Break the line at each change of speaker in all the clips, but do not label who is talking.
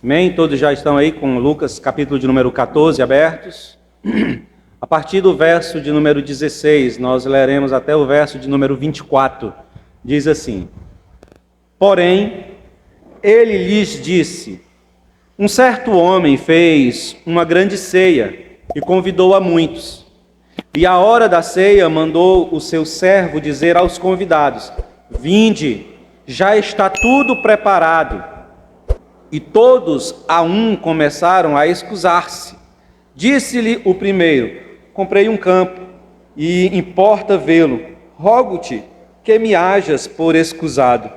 Amém? Todos já estão aí com Lucas, capítulo de número 14, abertos. A partir do verso de número 16, nós leremos até o verso de número 24. Diz assim: Porém, ele lhes disse: Um certo homem fez uma grande ceia e convidou a muitos. E à hora da ceia mandou o seu servo dizer aos convidados: Vinde, já está tudo preparado. E todos a um começaram a escusar-se. Disse-lhe o primeiro: Comprei um campo e importa vê-lo. Rogo-te que me hajas por escusado.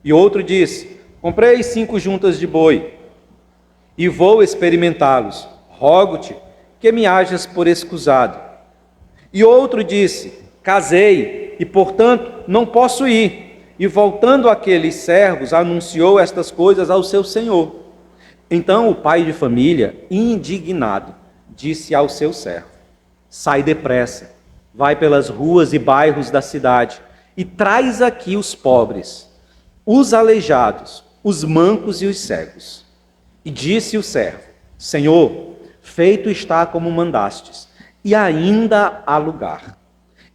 E outro disse: Comprei 5 juntas de boi e vou experimentá-los. Rogo-te que me hajas por escusado. E outro disse: Casei e, portanto, não posso ir. E voltando àqueles servos, anunciou estas coisas ao seu senhor. Então o pai de família, indignado, disse ao seu servo: Sai depressa, vai pelas ruas e bairros da cidade e traz aqui os pobres, os aleijados, os mancos e os cegos. E disse o servo: Senhor, feito está como mandastes, e ainda há lugar.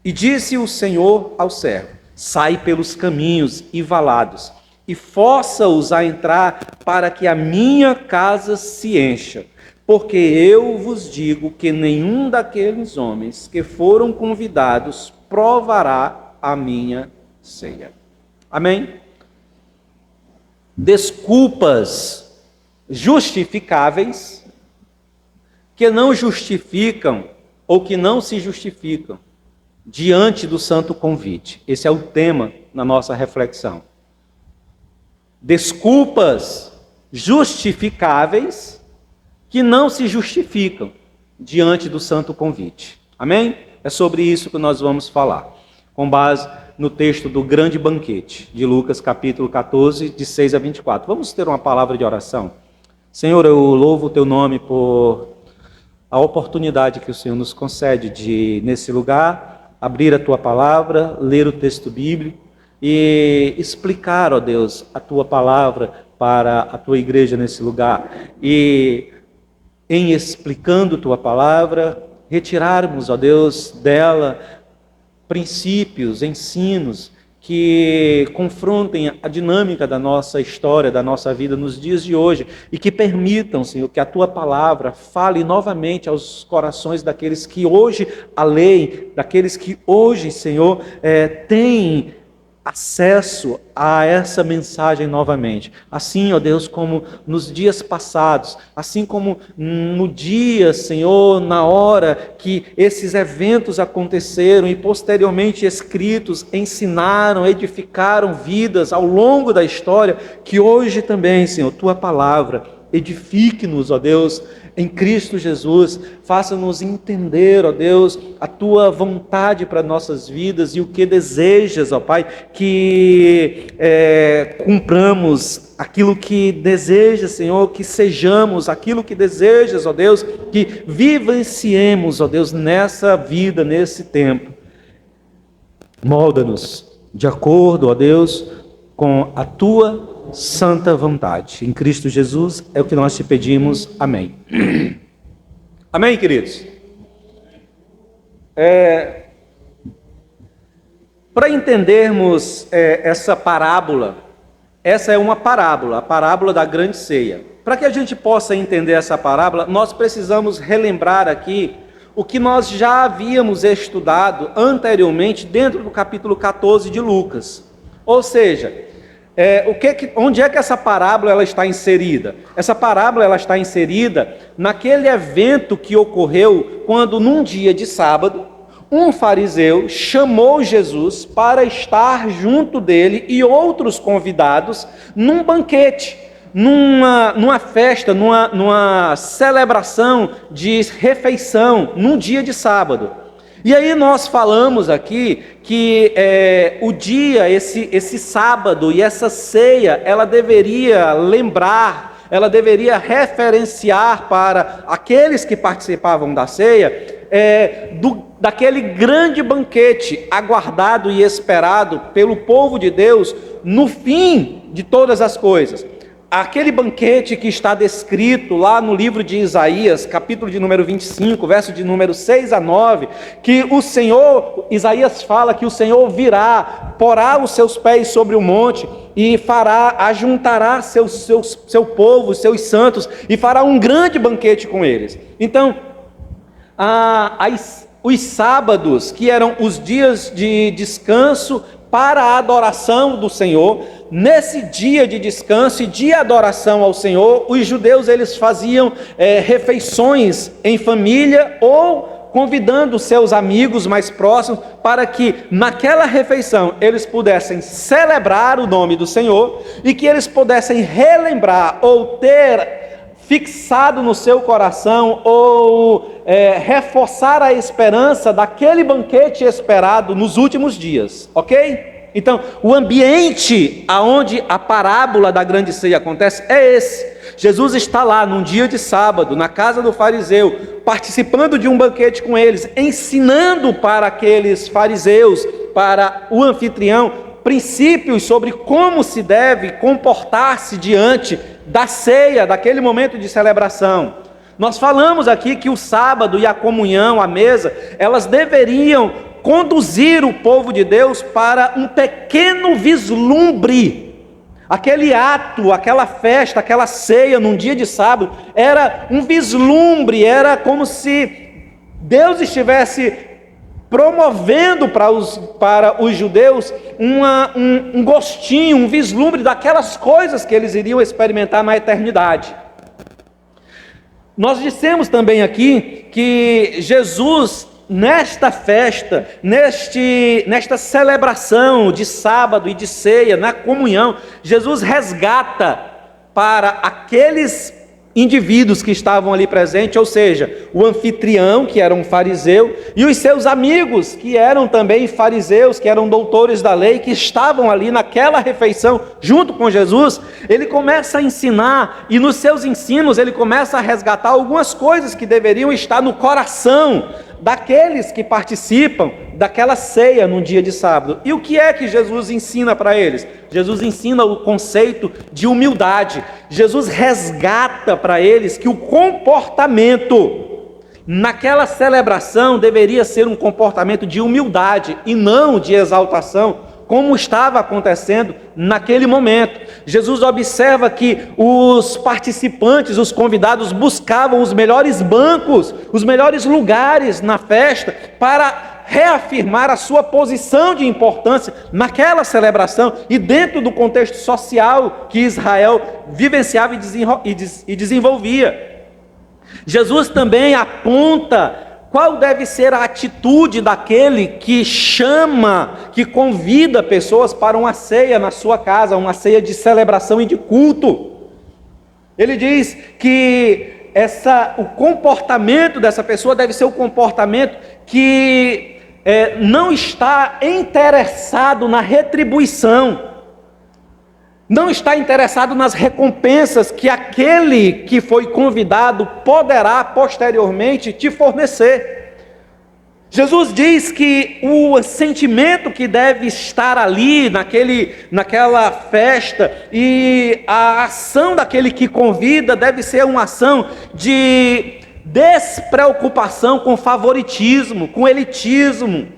E disse o Senhor ao servo: Sai pelos caminhos e valados, e força-os a entrar, para que a minha casa se encha. Porque eu vos digo que nenhum daqueles homens que foram convidados provará a minha ceia. Amém? Desculpas justificáveis que não justificam ou que não se justificam diante do santo convite. Esse é o tema na nossa reflexão. Desculpas justificáveis que não se justificam diante do santo convite. Amém? É sobre isso que nós vamos falar, com base no texto do grande banquete de Lucas, capítulo 14, de 6 a 24. Vamos ter uma palavra de oração. Senhor, eu louvo o teu nome por a oportunidade que o Senhor nos concede de, nesse lugar, abrir a tua palavra, ler o texto bíblico e explicar, ó Deus, a tua palavra para a tua igreja nesse lugar. E em explicando tua palavra, retirarmos, ó Deus, dela princípios, ensinos que confrontem a dinâmica da nossa história, da nossa vida nos dias de hoje, e que permitam, Senhor, que a Tua palavra fale novamente aos corações daqueles que hoje a leem, daqueles que hoje, Senhor, têm acesso a essa mensagem novamente. Assim, ó Deus, como nos dias passados, assim como no dia, Senhor, na hora que esses eventos aconteceram e posteriormente escritos, ensinaram, edificaram vidas ao longo da história, que hoje também, Senhor, Tua palavra edifique-nos, ó Deus, em Cristo Jesus, faça-nos entender, ó Deus, a Tua vontade para nossas vidas e o que desejas, ó Pai, que cumpramos aquilo que desejas, Senhor, que sejamos aquilo que desejas, ó Deus, que vivenciemos, ó Deus, nessa vida, nesse tempo. Molda-nos de acordo, ó Deus, com a Tua santa vontade. Em Cristo Jesus é o que nós te pedimos. Amém. Amém, queridos? Para entendermos essa parábola, essa é uma parábola, a parábola da grande ceia. Para que a gente possa entender essa parábola, nós precisamos relembrar aqui o que nós já havíamos estudado anteriormente dentro do capítulo 14 de Lucas. Ou seja, onde é que essa parábola ela está inserida? Essa parábola ela está inserida naquele evento que ocorreu quando, num dia de sábado, um fariseu chamou Jesus para estar junto dele e outros convidados num banquete, numa festa, numa celebração de refeição, num dia de sábado. E aí nós falamos aqui que o dia, esse sábado e essa ceia, ela deveria lembrar, ela deveria referenciar para aqueles que participavam da ceia, daquele grande banquete aguardado e esperado pelo povo de Deus no fim de todas as coisas. aquele banquete que está descrito lá no livro de Isaías, capítulo de número 25, verso de número 6 a 9, que o Senhor, Isaías fala que o Senhor virá, porá os seus pés sobre o monte e ajuntará seu povo, seus santos, e fará um grande banquete com eles. Então, os sábados, que eram os dias de descanso para a adoração do Senhor, nesse dia de descanso e de adoração ao Senhor, os judeus eles faziam refeições em família ou convidando seus amigos mais próximos para que naquela refeição eles pudessem celebrar o nome do Senhor e que eles pudessem relembrar ou ter fixado no seu coração ou reforçar a esperança daquele banquete esperado nos últimos dias, ok? Então, o ambiente aonde a parábola da grande ceia acontece é esse. Jesus está lá num dia de sábado, na casa do fariseu, participando de um banquete com eles, ensinando para aqueles fariseus, para o anfitrião, princípios sobre como se deve comportar-se diante da ceia, daquele momento de celebração. Nós falamos aqui que o sábado e a comunhão, a mesa, elas deveriam conduzir o povo de Deus para um pequeno vislumbre. Aquele ato, aquela festa, aquela ceia num dia de sábado, era um vislumbre, era como se Deus estivesse promovendo para os judeus um gostinho, um vislumbre daquelas coisas que eles iriam experimentar na eternidade. Nós dissemos também aqui que Jesus, nesta festa, nesta celebração de sábado e de ceia, na comunhão, Jesus resgata para aqueles indivíduos que estavam ali presentes, ou seja, o anfitrião, que era um fariseu, e os seus amigos, que eram também fariseus, que eram doutores da lei, que estavam ali naquela refeição junto com Jesus. Ele começa a ensinar, e nos seus ensinos ele começa a resgatar algumas coisas que deveriam estar no coração daqueles que participam daquela ceia num dia de sábado. E o que é que Jesus ensina para eles? Jesus ensina o conceito de humildade. Jesus resgata para eles que o comportamento naquela celebração deveria ser um comportamento de humildade e não de exaltação, como estava acontecendo naquele momento. Jesus observa que os participantes, os convidados, buscavam os melhores bancos, os melhores lugares na festa, para reafirmar a sua posição de importância naquela celebração e dentro do contexto social que Israel vivenciava e desenvolvia. Jesus também aponta qual deve ser a atitude daquele que chama, que convida pessoas para uma ceia na sua casa, uma ceia de celebração e de culto. Ele diz que o comportamento dessa pessoa deve ser o comportamento que não está interessado na retribuição, não está interessado nas recompensas que aquele que foi convidado poderá posteriormente te fornecer. Jesus diz que o sentimento que deve estar ali naquela festa e a ação daquele que convida deve ser uma ação de despreocupação com favoritismo, com elitismo.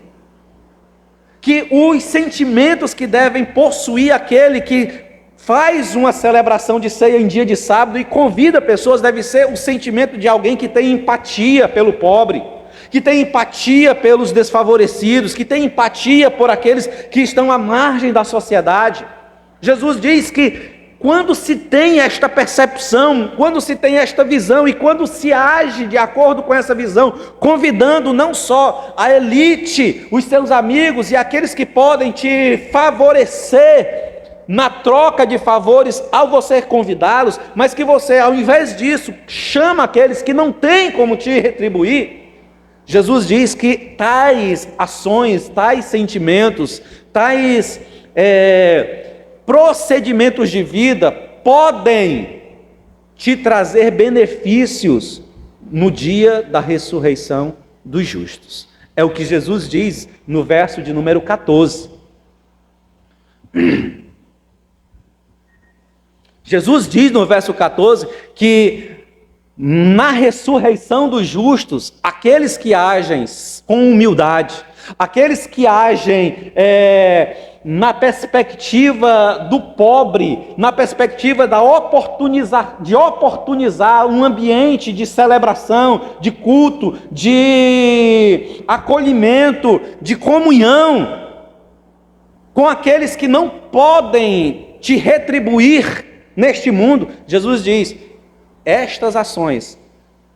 Que os sentimentos que devem possuir aquele que faz uma celebração de ceia em dia de sábado e convida pessoas, deve ser o sentimento de alguém que tem empatia pelo pobre, que tem empatia pelos desfavorecidos, que tem empatia por aqueles que estão à margem da sociedade. Jesus diz que quando se tem esta percepção, quando se tem esta visão e quando se age de acordo com essa visão, convidando não só a elite, os seus amigos e aqueles que podem te favorecer na troca de favores ao você convidá-los, mas que você, ao invés disso, chama aqueles que não têm como te retribuir. Jesus diz que tais ações, tais sentimentos, tais procedimentos de vida podem te trazer benefícios no dia da ressurreição dos justos. É o que Jesus diz no verso de número 14. Jesus diz no verso 14 que na ressurreição dos justos, aqueles que agem com humildade, aqueles que agem na perspectiva do pobre, na perspectiva de oportunizar um ambiente de celebração, de culto, de acolhimento, de comunhão, com aqueles que não podem te retribuir neste mundo. Jesus diz: estas ações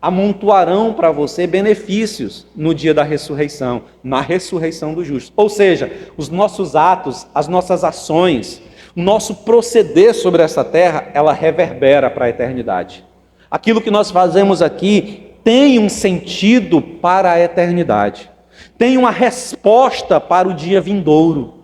amontoarão para você benefícios no dia da ressurreição, na ressurreição dos justos. Ou seja, os nossos atos, as nossas ações, o nosso proceder sobre essa terra, ela reverbera para a eternidade. Aquilo que nós fazemos aqui tem um sentido para a eternidade, tem uma resposta para o dia vindouro.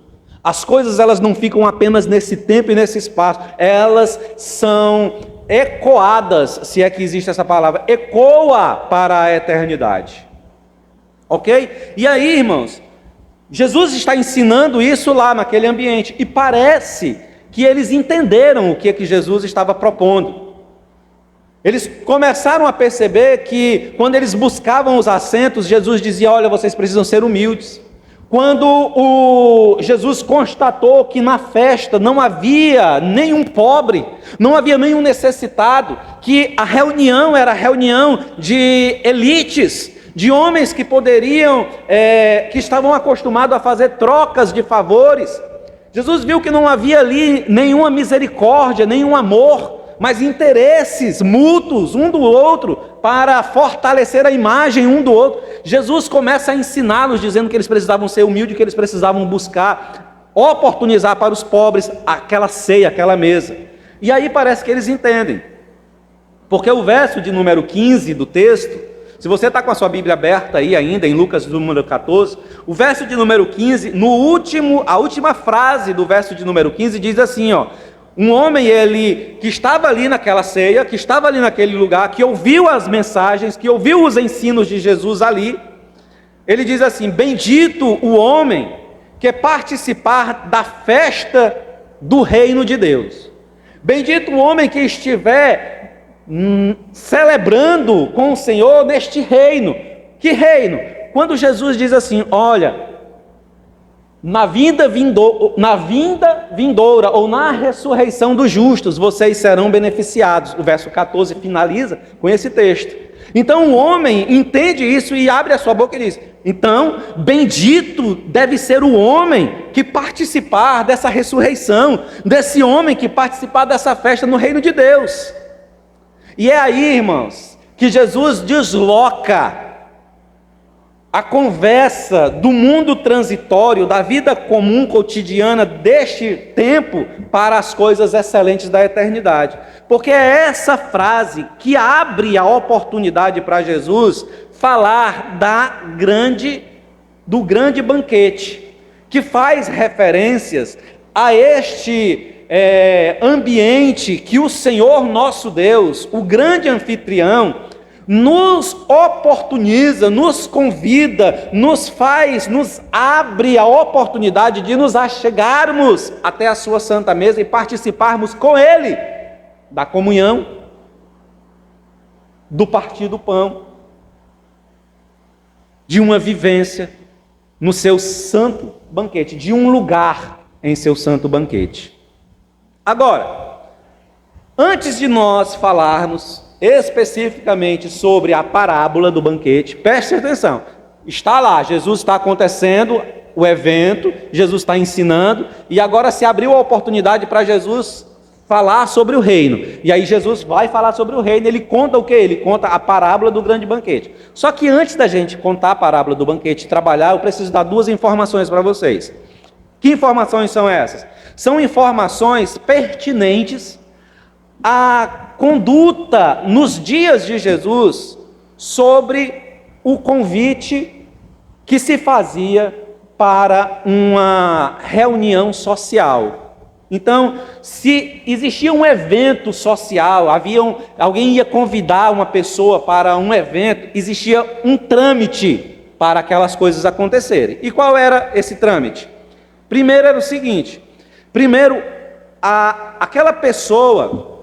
As coisas, elas não ficam apenas nesse tempo e nesse espaço, elas são ecoadas, se é que existe essa palavra, ecoa para a eternidade. Ok? E aí, irmãos, Jesus está ensinando isso lá naquele ambiente, e parece que eles entenderam o que Jesus estava propondo. Eles começaram a perceber que quando eles buscavam os assentos, Jesus dizia: olha, vocês precisam ser humildes. Quando Jesus constatou que na festa não havia nenhum pobre, não havia nenhum necessitado, que a reunião era reunião de elites, de homens que poderiam, que estavam acostumados a fazer trocas de favores, Jesus viu que não havia ali nenhuma misericórdia, nenhum amor, mas interesses mútuos um do outro, para fortalecer a imagem um do outro. Jesus começa a ensiná-los, dizendo que eles precisavam ser humildes, que eles precisavam buscar, oportunizar para os pobres aquela ceia, aquela mesa. E aí parece que eles entendem, porque o verso de número 15 do texto, se você está com a sua Bíblia aberta aí ainda, em Lucas número 14, o verso de número 15, a última frase do verso de número 15 diz assim, ó: um homem, ele que estava ali naquela ceia, que estava ali naquele lugar, que ouviu as mensagens, que ouviu os ensinos de Jesus ali, ele diz assim: bendito o homem que participar da festa do reino de Deus. Bendito o homem que estiver celebrando com o Senhor neste reino. Que reino? Quando Jesus diz assim: olha, na vinda vindoura, ou na ressurreição dos justos, vocês serão beneficiados. O verso 14 finaliza com esse texto. Então o homem entende isso e abre a sua boca e diz: então, bendito deve ser o homem que participar dessa ressurreição, desse homem que participar dessa festa no reino de Deus. E é aí, irmãos, que Jesus desloca a conversa do mundo transitório, da vida comum cotidiana deste tempo, para as coisas excelentes da eternidade. Porque é essa frase que abre a oportunidade para Jesus falar do grande banquete, que faz referências a este ambiente que o Senhor nosso Deus, o grande anfitrião, nos oportuniza, nos convida, nos abre a oportunidade de nos achegarmos até a sua santa mesa e participarmos com Ele da comunhão, do partir do pão, de uma vivência no seu santo banquete, de um lugar em seu santo banquete. Agora, antes de nós falarmos especificamente sobre a parábola do banquete, preste atenção, está lá, Jesus está acontecendo o evento, Jesus está ensinando, e agora se abriu a oportunidade para Jesus falar sobre o reino, e aí Jesus vai falar sobre o reino. Ele conta o que? Ele conta a parábola do grande banquete. Só que antes da gente contar a parábola do banquete e trabalhar, eu preciso dar duas informações para vocês. Que informações são essas? São informações pertinentes à conduta nos dias de Jesus sobre o convite que se fazia para uma reunião social. Então, se existia um evento social, alguém ia convidar uma pessoa para um evento, existia um trâmite para aquelas coisas acontecerem. E qual era esse trâmite? Primeiro era o seguinte: primeiro, aquela pessoa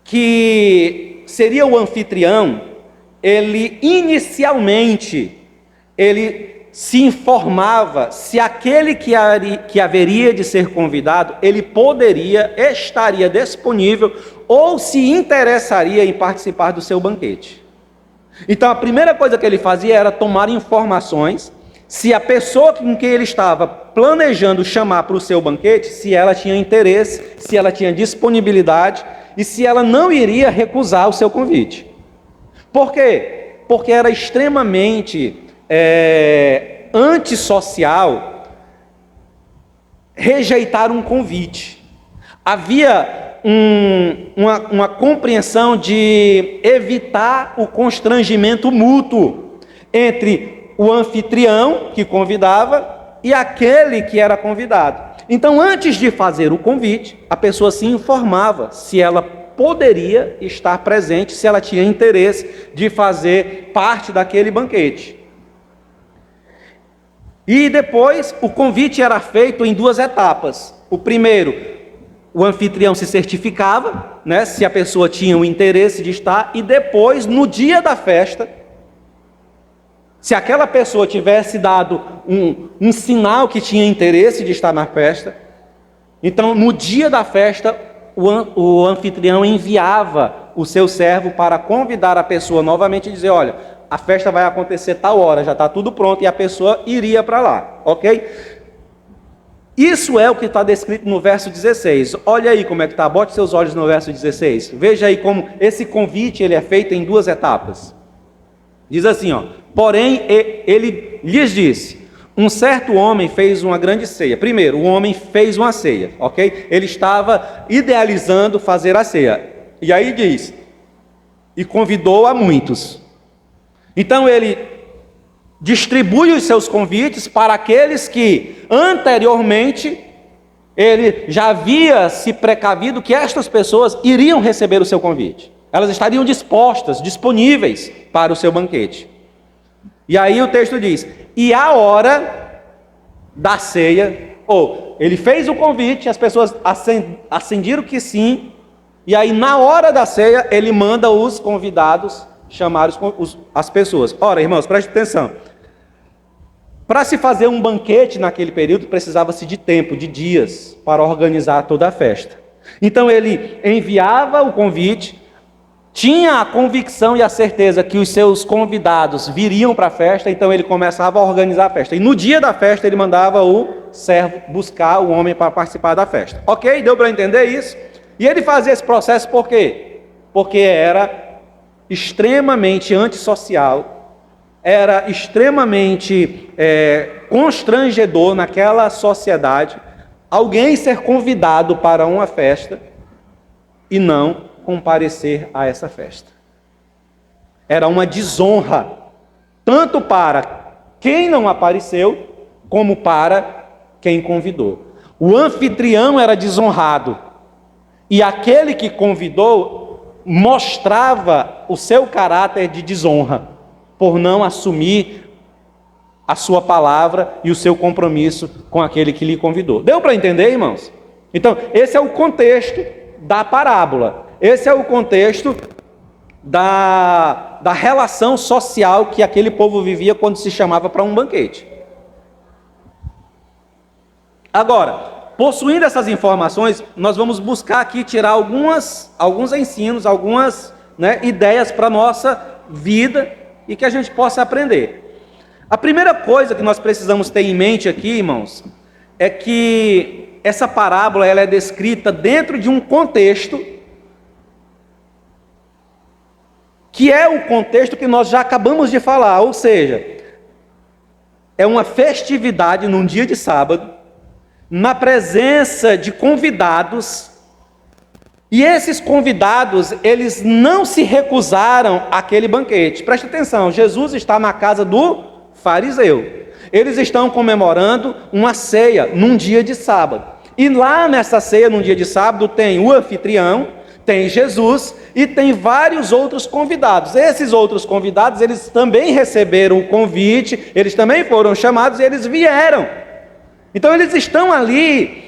que seria o anfitrião, ele inicialmente, ele se informava se aquele que haveria de ser convidado, ele estaria disponível ou se interessaria em participar do seu banquete. Então a primeira coisa que ele fazia era tomar informações se a pessoa com quem ele estava planejando chamar para o seu banquete, se ela tinha interesse, se ela tinha disponibilidade e se ela não iria recusar o seu convite. Por quê? Porque era extremamente antissocial rejeitar um convite. Havia uma compreensão de evitar o constrangimento mútuo entre o anfitrião que convidava e aquele que era convidado. Então, antes de fazer o convite, a pessoa se informava se ela poderia estar presente, se ela tinha interesse de fazer parte daquele banquete. E depois, o convite era feito em 2 etapas. O primeiro, o anfitrião se certificava, né, se a pessoa tinha o interesse de estar, e depois, no dia da festa, se aquela pessoa tivesse dado um sinal que tinha interesse de estar na festa, então, no dia da festa, o anfitrião enviava o seu servo para convidar a pessoa novamente e dizer: olha, a festa vai acontecer tal hora, já está tudo pronto, e a pessoa iria para lá, ok? Isso é o que está descrito no verso 16. Olha aí como é que está, bote seus olhos no verso 16. Veja aí como esse convite ele é feito em 2 etapas. Diz assim, ó: porém ele lhes disse: um certo homem fez uma grande ceia. Primeiro, o homem fez uma ceia, ok? Ele estava idealizando fazer a ceia. E aí diz: e convidou a muitos. Então ele distribui os seus convites para aqueles que anteriormente ele já havia se precavido que estas pessoas iriam receber o seu convite. Elas estariam dispostas, disponíveis para o seu banquete. E aí o texto diz: e a hora da ceia, ele fez o convite, as pessoas acendiram que sim, e aí na hora da ceia ele manda os convidados chamar as pessoas. Ora, irmãos, preste atenção. Para se fazer um banquete naquele período, precisava-se de tempo, de dias, para organizar toda a festa. Então ele enviava o convite, tinha a convicção e a certeza que os seus convidados viriam para a festa, então ele começava a organizar a festa. E no dia da festa ele mandava o servo buscar o homem para participar da festa. Ok? Deu para entender isso? E ele fazia esse processo por quê? Porque era extremamente antissocial, era extremamente constrangedor naquela sociedade alguém ser convidado para uma festa e não comparecer a essa festa. Era uma desonra, tanto para quem não apareceu, como para quem convidou. O anfitrião era desonrado, e aquele que convidou mostrava o seu caráter de desonra, por não assumir a sua palavra e o seu compromisso com aquele que lhe convidou. Deu para entender, irmãos? Então, esse é o contexto da parábola. Esse é o contexto da relação social que aquele povo vivia quando se chamava para um banquete. Agora, possuindo essas informações, nós vamos buscar aqui tirar alguns ensinos, algumas ideias para a nossa vida e que a gente possa aprender. A primeira coisa que nós precisamos ter em mente aqui, irmãos, é que essa parábola ela é descrita dentro de um contexto que é o contexto que nós já acabamos de falar, ou seja, é uma festividade num dia de sábado, na presença de convidados, e esses convidados, eles não se recusaram àquele banquete. Presta atenção, Jesus está na casa do fariseu. Eles estão comemorando uma ceia num dia de sábado. E lá nessa ceia, num dia de sábado, tem o anfitrião, tem Jesus e tem vários outros convidados. Esses outros convidados, eles também receberam o convite, eles também foram chamados e eles vieram. Então eles estão ali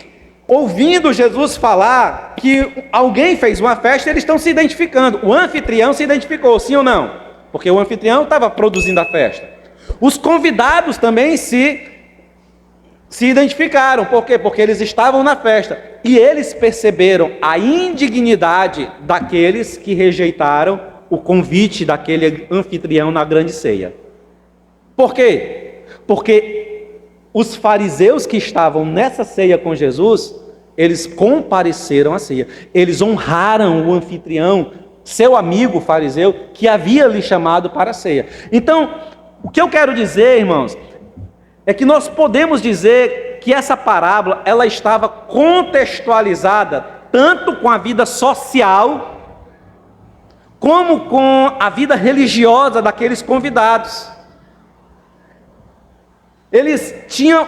ouvindo Jesus falar que alguém fez uma festa, eles estão se identificando. O anfitrião se identificou, sim ou não? Porque o anfitrião estava produzindo a festa. Os convidados também se identificaram. Por quê? Porque eles estavam na festa. E eles perceberam a indignidade daqueles que rejeitaram o convite daquele anfitrião na grande ceia. Por quê? Porque os fariseus que estavam nessa ceia com Jesus, eles compareceram à ceia. Eles honraram o anfitrião, seu amigo fariseu, que havia lhe chamado para a ceia. Então, o que eu quero dizer, irmãos, é que nós podemos dizer que essa parábola, ela estava contextualizada tanto com a vida social, como com a vida religiosa daqueles convidados. Eles tinham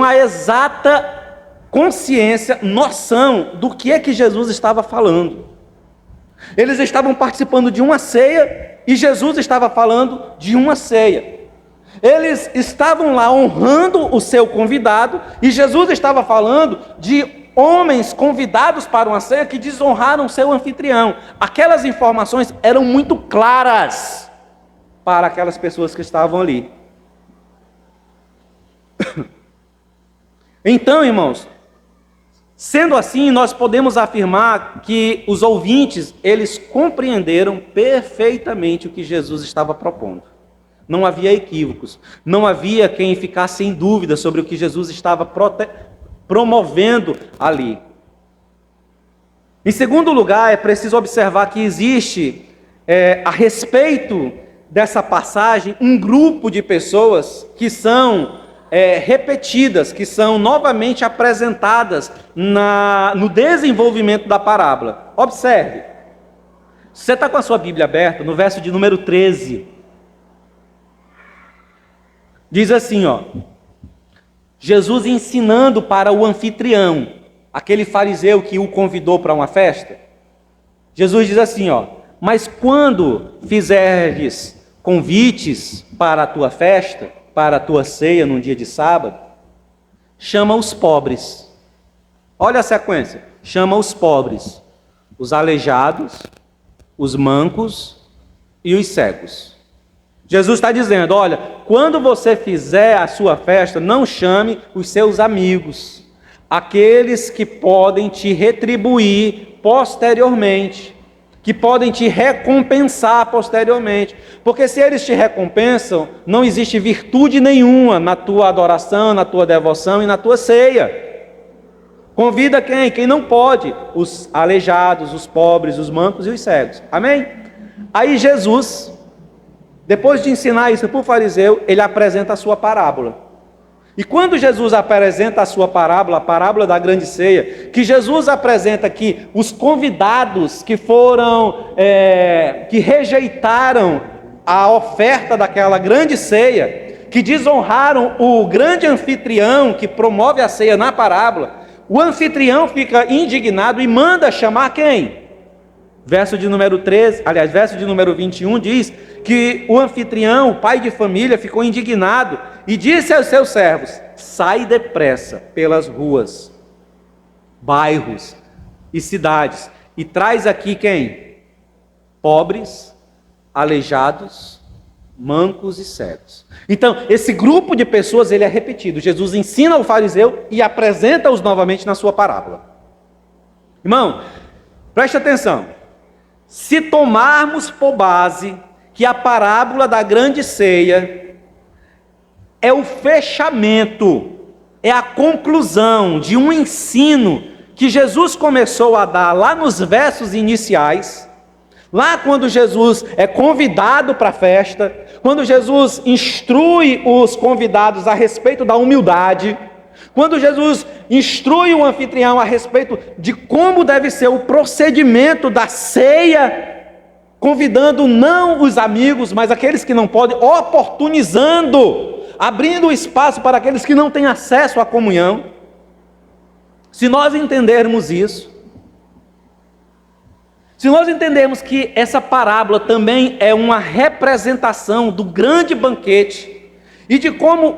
a exata consciência, noção do que é que Jesus estava falando. Eles estavam participando de uma ceia e Jesus estava falando de uma ceia. Eles estavam lá honrando o seu convidado e Jesus estava falando de homens convidados para uma ceia que desonraram o seu anfitrião. Aquelas informações eram muito claras para aquelas pessoas que estavam ali. Então, irmãos, sendo assim, nós podemos afirmar que os ouvintes, eles compreenderam perfeitamente o que Jesus estava propondo. Não havia equívocos, não havia quem ficasse em dúvida sobre o que Jesus estava promovendo ali. Em segundo lugar, é preciso observar que existe, a respeito dessa passagem, um grupo de pessoas que são repetidas, que são novamente apresentadas no desenvolvimento da parábola. Observe, você está com a sua Bíblia aberta, no verso de número 13, diz assim, Jesus ensinando para o anfitrião, aquele fariseu que o convidou para uma festa. Jesus diz assim, mas quando fizerdes convites para a tua festa, para a tua ceia num dia de sábado, chama os pobres. Olha a sequência, chama os pobres, os aleijados, os mancos e os cegos. Jesus está dizendo, olha, quando você fizer a sua festa, não chame os seus amigos, aqueles que podem te retribuir posteriormente, que podem te recompensar posteriormente, porque se eles te recompensam, não existe virtude nenhuma na tua adoração, na tua devoção e na tua ceia. Convida quem? Quem não pode, os aleijados, os pobres, os mancos e os cegos. Amém? Aí Jesus, depois de ensinar isso para o fariseu, ele apresenta a sua parábola. E quando Jesus apresenta a sua parábola, a parábola da grande ceia, que Jesus apresenta que os convidados que que rejeitaram a oferta daquela grande ceia, que desonraram o grande anfitrião que promove a ceia na parábola, o anfitrião fica indignado e manda chamar quem? Verso de número 21 diz que o anfitrião, o pai de família, ficou indignado e disse aos seus servos, sai depressa pelas ruas, bairros e cidades e traz aqui quem? Pobres, aleijados, mancos e cegos. Então, esse grupo de pessoas, ele é repetido. Jesus ensina o fariseu e apresenta-os novamente na sua parábola. Irmão, preste atenção. Se tomarmos por base que a parábola da grande ceia é o fechamento, é a conclusão de um ensino que Jesus começou a dar lá nos versos iniciais, lá quando Jesus é convidado para a festa, quando Jesus instrui os convidados a respeito da humildade, quando Jesus instrui o anfitrião a respeito de como deve ser o procedimento da ceia, convidando não os amigos, mas aqueles que não podem, oportunizando, abrindo espaço para aqueles que não têm acesso à comunhão. Se nós entendermos isso, se nós entendermos que essa parábola também é uma representação do grande banquete e de como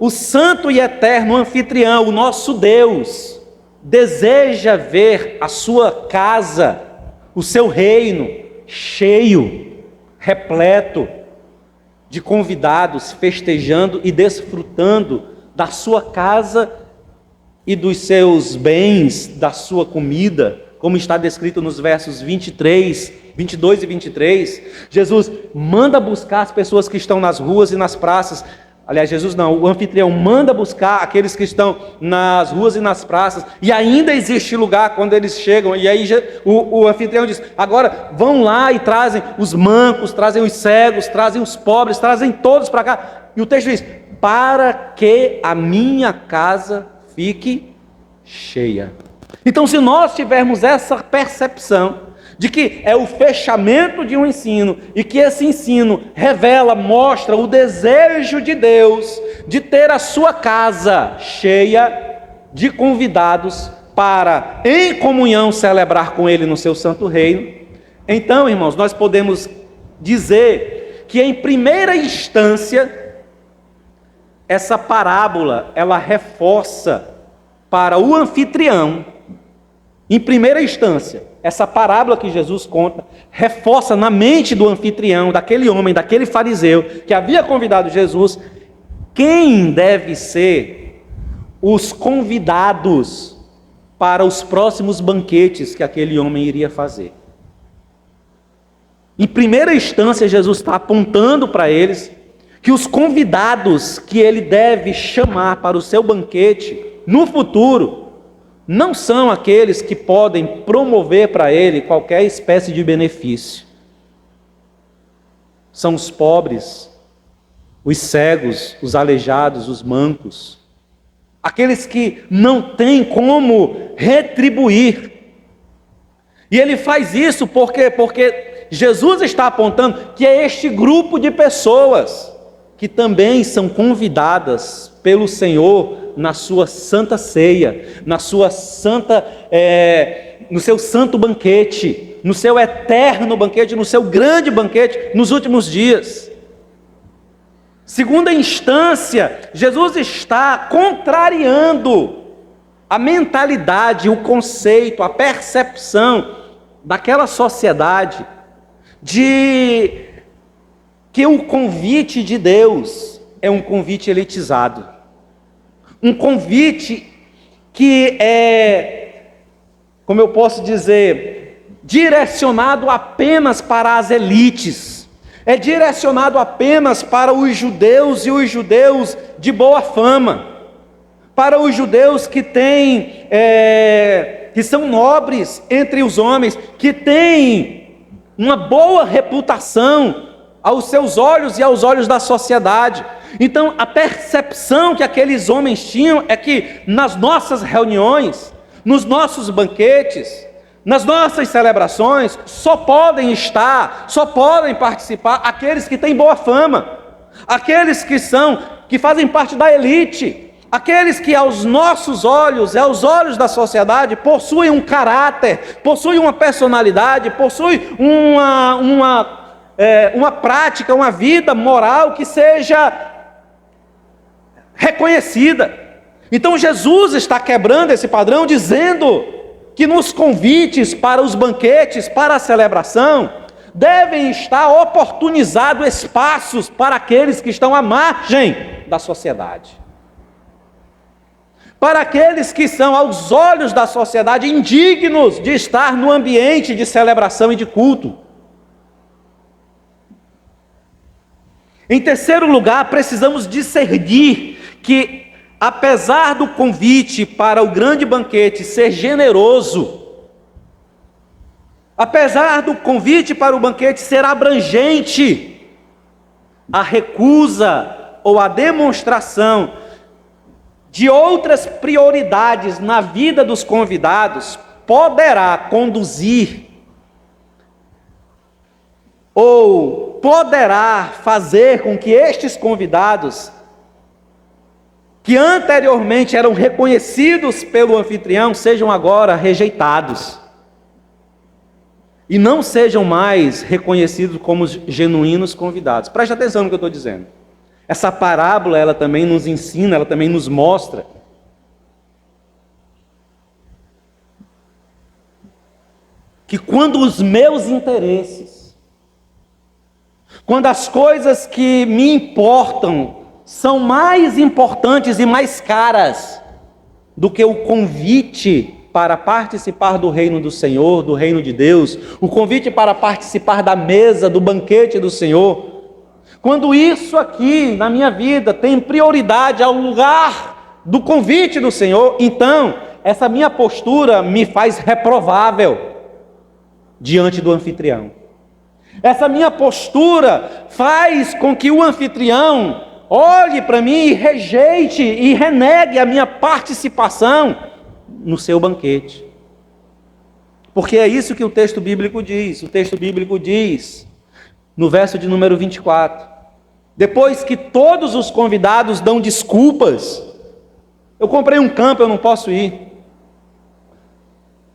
o santo e eterno anfitrião, o nosso Deus, deseja ver a sua casa, o seu reino, cheio, repleto de convidados, festejando e desfrutando da sua casa e dos seus bens, da sua comida, como está descrito nos versos 22 e 23, Jesus manda buscar as pessoas que estão nas ruas e nas praças. Aliás, Jesus não, o anfitrião manda buscar aqueles que estão nas ruas e nas praças, e ainda existe lugar quando eles chegam, e aí o anfitrião diz, agora vão lá e trazem os mancos, trazem os cegos, trazem os pobres, trazem todos para cá, e o texto diz, para que a minha casa fique cheia. Então, se nós tivermos essa percepção de que é o fechamento de um ensino, e que esse ensino revela, mostra o desejo de Deus de ter a sua casa cheia de convidados para, em comunhão, celebrar com Ele no seu santo reino, então, irmãos, nós podemos dizer que, em primeira instância, essa parábola, ela reforça para o anfitrião, em primeira instância, essa parábola que Jesus conta, reforça na mente do anfitrião, daquele homem, daquele fariseu, que havia convidado Jesus, quem deve ser os convidados para os próximos banquetes que aquele homem iria fazer. Em primeira instância, Jesus está apontando para eles que os convidados que ele deve chamar para o seu banquete, no futuro, não são aqueles que podem promover para ele qualquer espécie de benefício. São os pobres, os cegos, os aleijados, os mancos, aqueles que não têm como retribuir. E ele faz isso porque Jesus está apontando que é este grupo de pessoas que também são convidadas pelo Senhor na sua santa ceia, na sua santa, no seu santo banquete, no seu eterno banquete, no seu grande banquete, nos últimos dias. Segunda instância, Jesus está contrariando a mentalidade, o conceito, a percepção daquela sociedade de que o convite de Deus é um convite elitizado. Um convite que é, como eu posso dizer, direcionado apenas para as elites. É direcionado apenas para os judeus e os judeus de boa fama. Para os judeus que têm, que são nobres entre os homens, que têm uma boa reputação aos seus olhos e aos olhos da sociedade. Então, a percepção que aqueles homens tinham é que nas nossas reuniões, nos nossos banquetes, nas nossas celebrações, só podem participar aqueles que têm boa fama, aqueles que fazem parte da elite, aqueles que aos nossos olhos, aos olhos da sociedade, possuem um caráter, possuem uma personalidade, possuem uma prática, uma vida moral que seja reconhecida. Então Jesus está quebrando esse padrão, dizendo que nos convites para os banquetes, para a celebração, devem estar oportunizados espaços para aqueles que estão à margem da sociedade, para aqueles que são, aos olhos da sociedade, indignos de estar no ambiente de celebração e de culto. Em terceiro lugar, precisamos discernir que, apesar do convite para o grande banquete ser generoso, apesar do convite para o banquete ser abrangente, a recusa ou a demonstração de outras prioridades na vida dos convidados poderá conduzir ou poderá fazer com que estes convidados, que anteriormente eram reconhecidos pelo anfitrião, sejam agora rejeitados e não sejam mais reconhecidos como genuínos convidados. Preste atenção no que eu estou dizendo. Essa parábola, ela também nos ensina, ela também nos mostra que quando os meus interesses, quando as coisas que me importam são mais importantes e mais caras do que o convite para participar do reino do Senhor, do reino de Deus, o convite para participar da mesa, do banquete do Senhor, quando isso aqui na minha vida tem prioridade ao lugar do convite do Senhor, então essa minha postura me faz reprovável diante do anfitrião. Essa minha postura faz com que o anfitrião olhe para mim e rejeite e renegue a minha participação no seu banquete. Porque é isso que o texto bíblico diz. O texto bíblico diz, no verso de número 24, depois que todos os convidados dão desculpas, eu comprei um campo, eu não posso ir.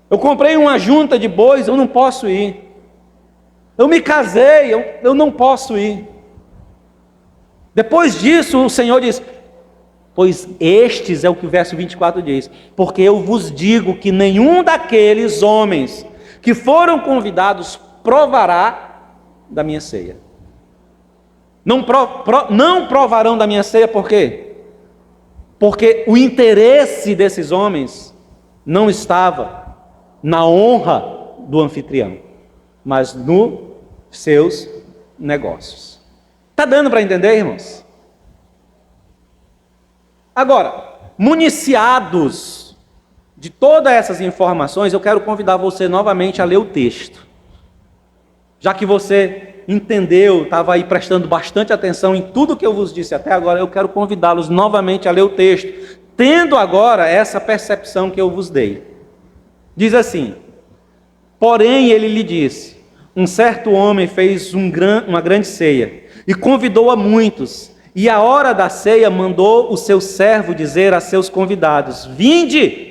Eu comprei uma junta de bois, eu não posso ir. Eu me casei, eu não posso ir. Depois disso, o Senhor diz, pois estes, é o que o verso 24 diz, porque eu vos digo que nenhum daqueles homens que foram convidados provará da minha ceia. Não provarão da minha ceia, por quê? Porque o interesse desses homens não estava na honra do anfitrião, mas nos seus negócios. Está dando para entender, irmãos? Agora, municiados de todas essas informações, eu quero convidar você novamente a ler o texto. Já que você entendeu, estava aí prestando bastante atenção em tudo que eu vos disse até agora, eu quero convidá-los novamente a ler o texto, tendo agora essa percepção que eu vos dei. Diz assim, porém ele lhe disse, um certo homem fez uma grande ceia, e convidou a muitos, e à hora da ceia mandou o seu servo dizer a seus convidados, vinde,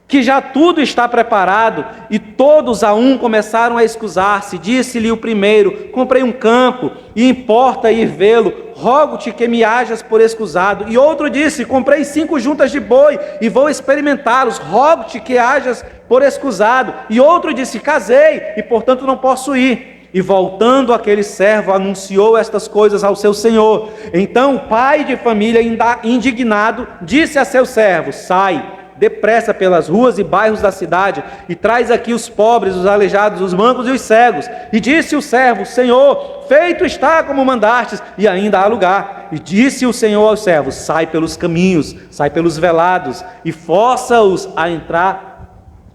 que já tudo está preparado, e todos a um começaram a escusar-se. Disse-lhe o primeiro, comprei um campo, e importa ir vê-lo, rogo-te que me hajas por escusado. E outro disse, comprei 5 juntas de boi, e vou experimentá-los, rogo-te que hajas por escusado. E outro disse, casei, e portanto não posso ir. E voltando aquele servo, anunciou estas coisas ao seu senhor. Então o pai de família, indignado, disse a seu servo, sai depressa pelas ruas e bairros da cidade, e traz aqui os pobres, os aleijados, os mancos e os cegos. E disse o servo, Senhor, feito está como mandastes, e ainda há lugar. E disse o Senhor aos servos, sai pelos caminhos, sai pelos velados, e força-os a entrar,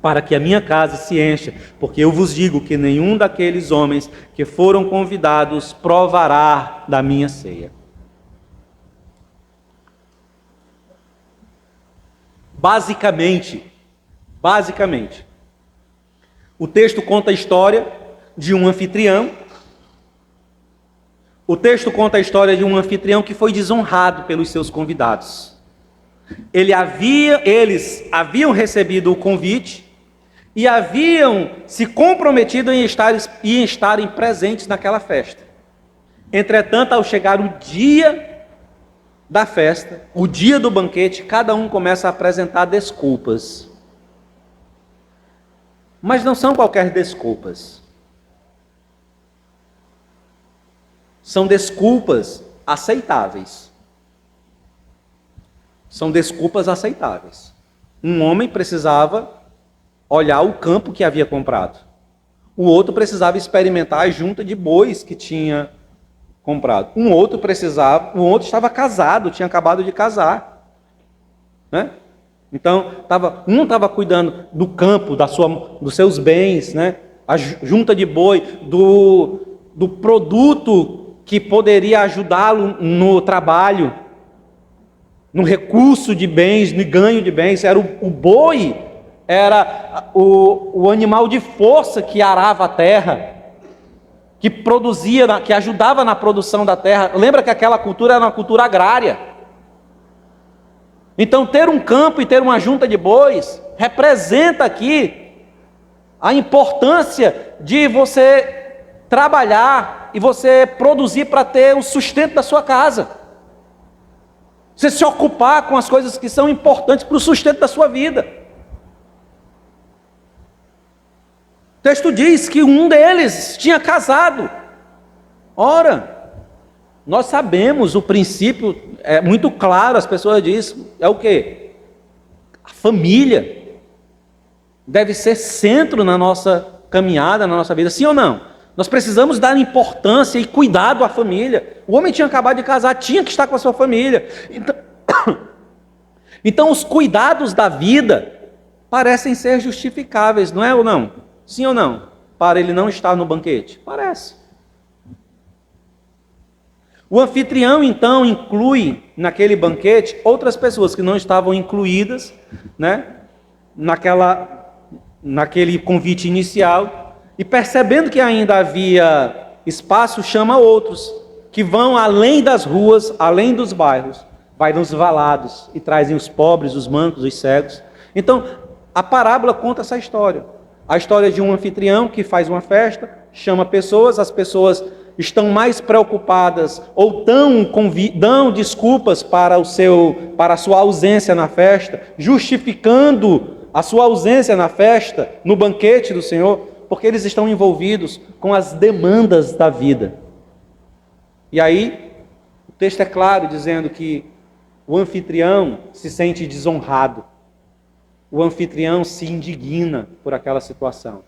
para que a minha casa se encha, porque eu vos digo que nenhum daqueles homens que foram convidados provará da minha ceia. Basicamente, o texto conta a história de um anfitrião. O texto conta a história de um anfitrião que foi desonrado pelos seus convidados. Eles haviam recebido o convite e haviam se comprometido em estarem presentes naquela festa. Entretanto, ao chegar o dia da festa, o dia do banquete, cada um começa a apresentar desculpas. Mas não são qualquer desculpas. São desculpas aceitáveis. São desculpas aceitáveis. Um homem precisava olhar o campo que havia comprado. O outro precisava experimentar a junta de bois que tinha comprado. O outro estava casado, tinha acabado de casar, né? Então, um estava cuidando do campo, dos seus bens, né? A junta de boi, do produto que poderia ajudá-lo no trabalho, no recurso de bens, no ganho de bens. Era o boi, era o animal de força que arava a terra, que produzia, que ajudava na produção da terra. Lembra que aquela cultura era uma cultura agrária. Então, ter um campo e ter uma junta de bois representa aqui a importância de você trabalhar e você produzir para ter o sustento da sua casa. Você se ocupar com as coisas que são importantes para o sustento da sua vida. O texto diz que um deles tinha casado. Ora, nós sabemos o princípio, é muito claro, as pessoas dizem, é o quê? A família deve ser centro na nossa caminhada, na nossa vida, sim ou não? Nós precisamos dar importância e cuidado à família. O homem tinha acabado de casar, tinha que estar com a sua família. Então os cuidados da vida parecem ser justificáveis, não é ou não? Sim ou não? Para ele não estar no banquete? Parece. O anfitrião, então, inclui naquele banquete outras pessoas que não estavam incluídas, né, naquele convite inicial, e percebendo que ainda havia espaço, chama outros, que vão além das ruas, além dos bairros, vai nos valados e trazem os pobres, os mancos, os cegos. Então, a parábola conta essa história. A história de um anfitrião que faz uma festa, chama pessoas, as pessoas estão mais preocupadas ou dão desculpas para a sua ausência na festa, justificando a sua ausência na festa, no banquete do Senhor, porque eles estão envolvidos com as demandas da vida. E aí, o texto é claro dizendo que o anfitrião se sente desonrado. O anfitrião se indigna por aquela situação.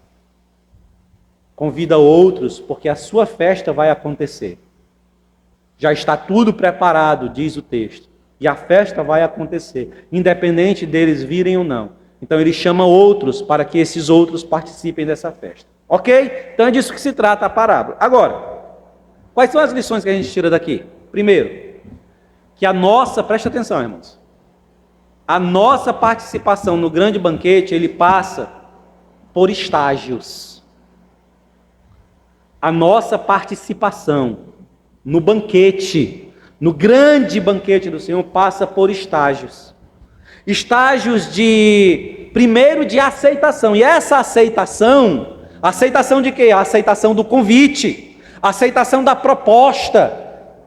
Convida outros, porque a sua festa vai acontecer. Já está tudo preparado, diz o texto. E a festa vai acontecer, independente deles virem ou não. Então ele chama outros para que esses outros participem dessa festa. Ok? Então é disso que se trata a parábola. Agora, quais são as lições que a gente tira daqui? Primeiro, que preste atenção, irmãos, a nossa participação no grande banquete, ele passa por estágios. A nossa participação no banquete, no grande banquete do Senhor, passa por estágios. Estágios primeiro de aceitação. E essa aceitação de quê? A aceitação do convite, a aceitação da proposta,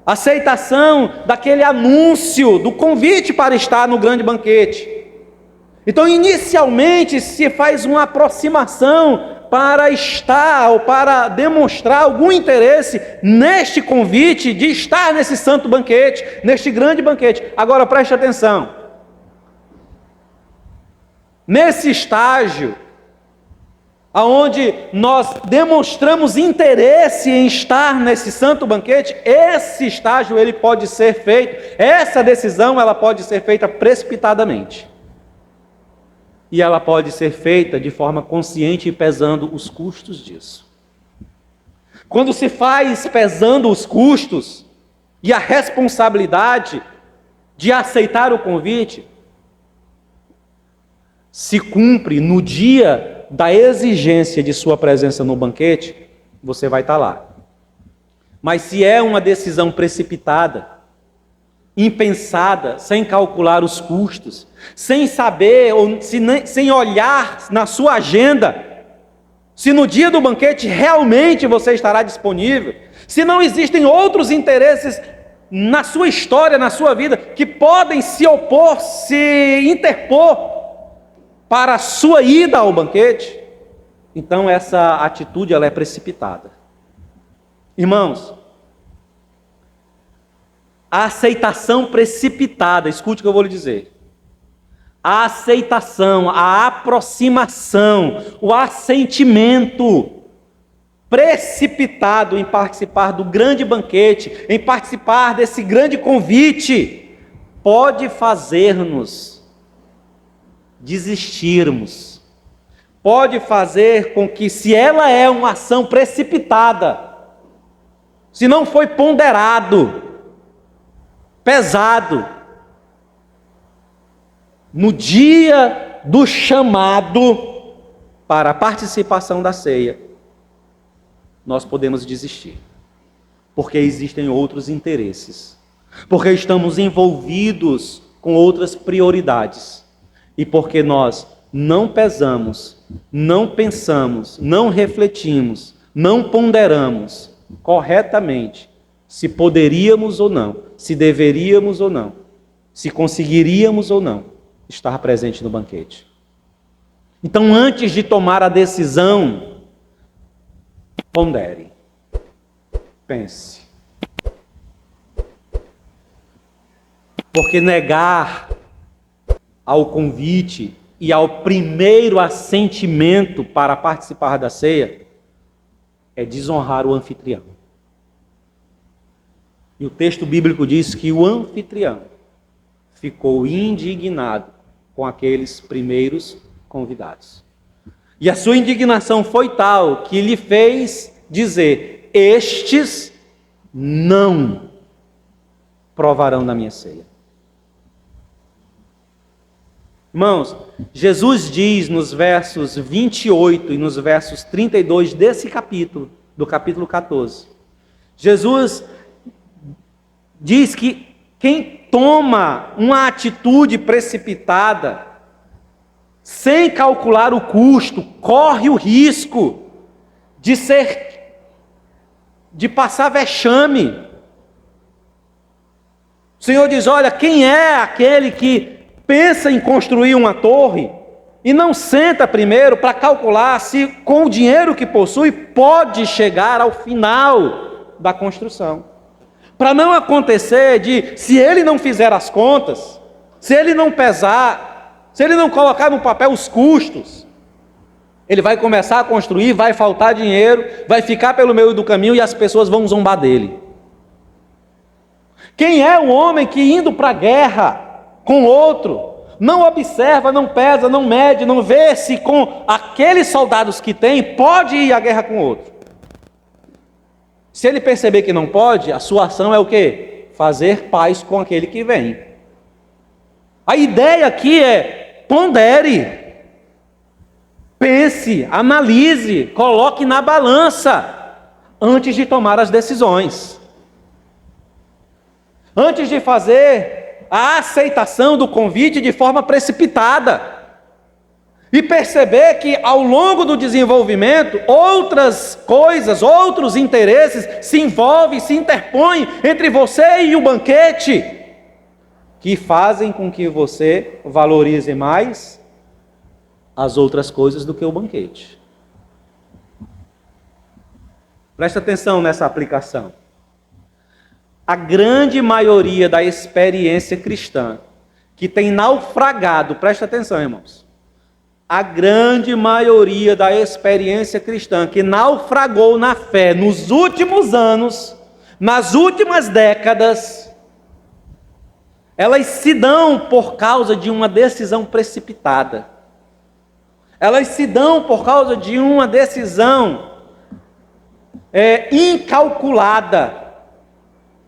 a aceitação daquele anúncio, do convite para estar no grande banquete. Então, inicialmente, se faz uma aproximação para estar ou para demonstrar algum interesse neste convite de estar nesse santo banquete, neste grande banquete. Agora, preste atenção. Nesse estágio, aonde nós demonstramos interesse em estar nesse santo banquete, esse estágio ele pode ser feito, essa decisão ela pode ser feita precipitadamente. E ela pode ser feita de forma consciente e pesando os custos disso. Quando se faz pesando os custos e a responsabilidade de aceitar o convite, se cumpre no dia da exigência de sua presença no banquete, você vai estar lá. Mas se é uma decisão precipitada, impensada, sem calcular os custos, sem saber, ou sem olhar na sua agenda, se no dia do banquete realmente você estará disponível, se não existem outros interesses na sua história, na sua vida, que podem se opor, se interpor para a sua ida ao banquete, então essa atitude ela é precipitada. Irmãos, a aceitação precipitada, escute o que eu vou lhe dizer. A aceitação, a aproximação, o assentimento precipitado em participar do grande banquete, em participar desse grande convite, pode fazer-nos desistirmos. Pode fazer com que, se ela é uma ação precipitada, se não foi ponderado, pesado, no dia do chamado para a participação da ceia, nós podemos desistir, porque existem outros interesses, porque estamos envolvidos com outras prioridades, e porque nós não pesamos, não pensamos, não refletimos, não ponderamos corretamente se poderíamos ou não, se deveríamos ou não se conseguiríamos ou não estar presente no banquete. Então, antes de tomar a decisão, pondere, pense. Porque negar ao convite e ao primeiro assentimento para participar da ceia é desonrar o anfitrião. E o texto bíblico diz que o anfitrião ficou indignado com aqueles primeiros convidados. E a sua indignação foi tal que lhe fez dizer: estes não provarão da minha ceia. Irmãos, Jesus diz nos versos 28 e nos versos 32 desse capítulo, do capítulo 14, Jesus diz que quem toma uma atitude precipitada, sem calcular o custo, corre o risco de passar vexame. O Senhor diz: olha, quem é aquele que pensa em construir uma torre e não senta primeiro para calcular se com o dinheiro que possui pode chegar ao final da construção? Para não acontecer de, se ele não fizer as contas, se ele não pesar, se ele não colocar no papel os custos, ele vai começar a construir, vai faltar dinheiro, vai ficar pelo meio do caminho e as pessoas vão zombar dele. Quem é o homem que, indo para a guerra com outro, não observa, não pesa, não mede, não vê se com aqueles soldados que tem pode ir à guerra com outro? Se ele perceber que não pode, a sua ação é o quê? Fazer paz com aquele que vem. A ideia aqui é: pondere, pense, analise, coloque na balança antes de tomar as decisões. Antes de fazer a aceitação do convite de forma precipitada. E perceber que ao longo do desenvolvimento, outras coisas, outros interesses se envolvem, se interpõem entre você e o banquete, que fazem com que você valorize mais as outras coisas do que o banquete. Presta atenção nessa aplicação. A grande maioria da experiência cristã que tem naufragado, presta atenção, irmãos, a grande maioria da experiência cristã que naufragou na fé nos últimos anos, nas últimas décadas, elas se dão por causa de uma decisão precipitada. Elas se dão por causa de uma decisão incalculada,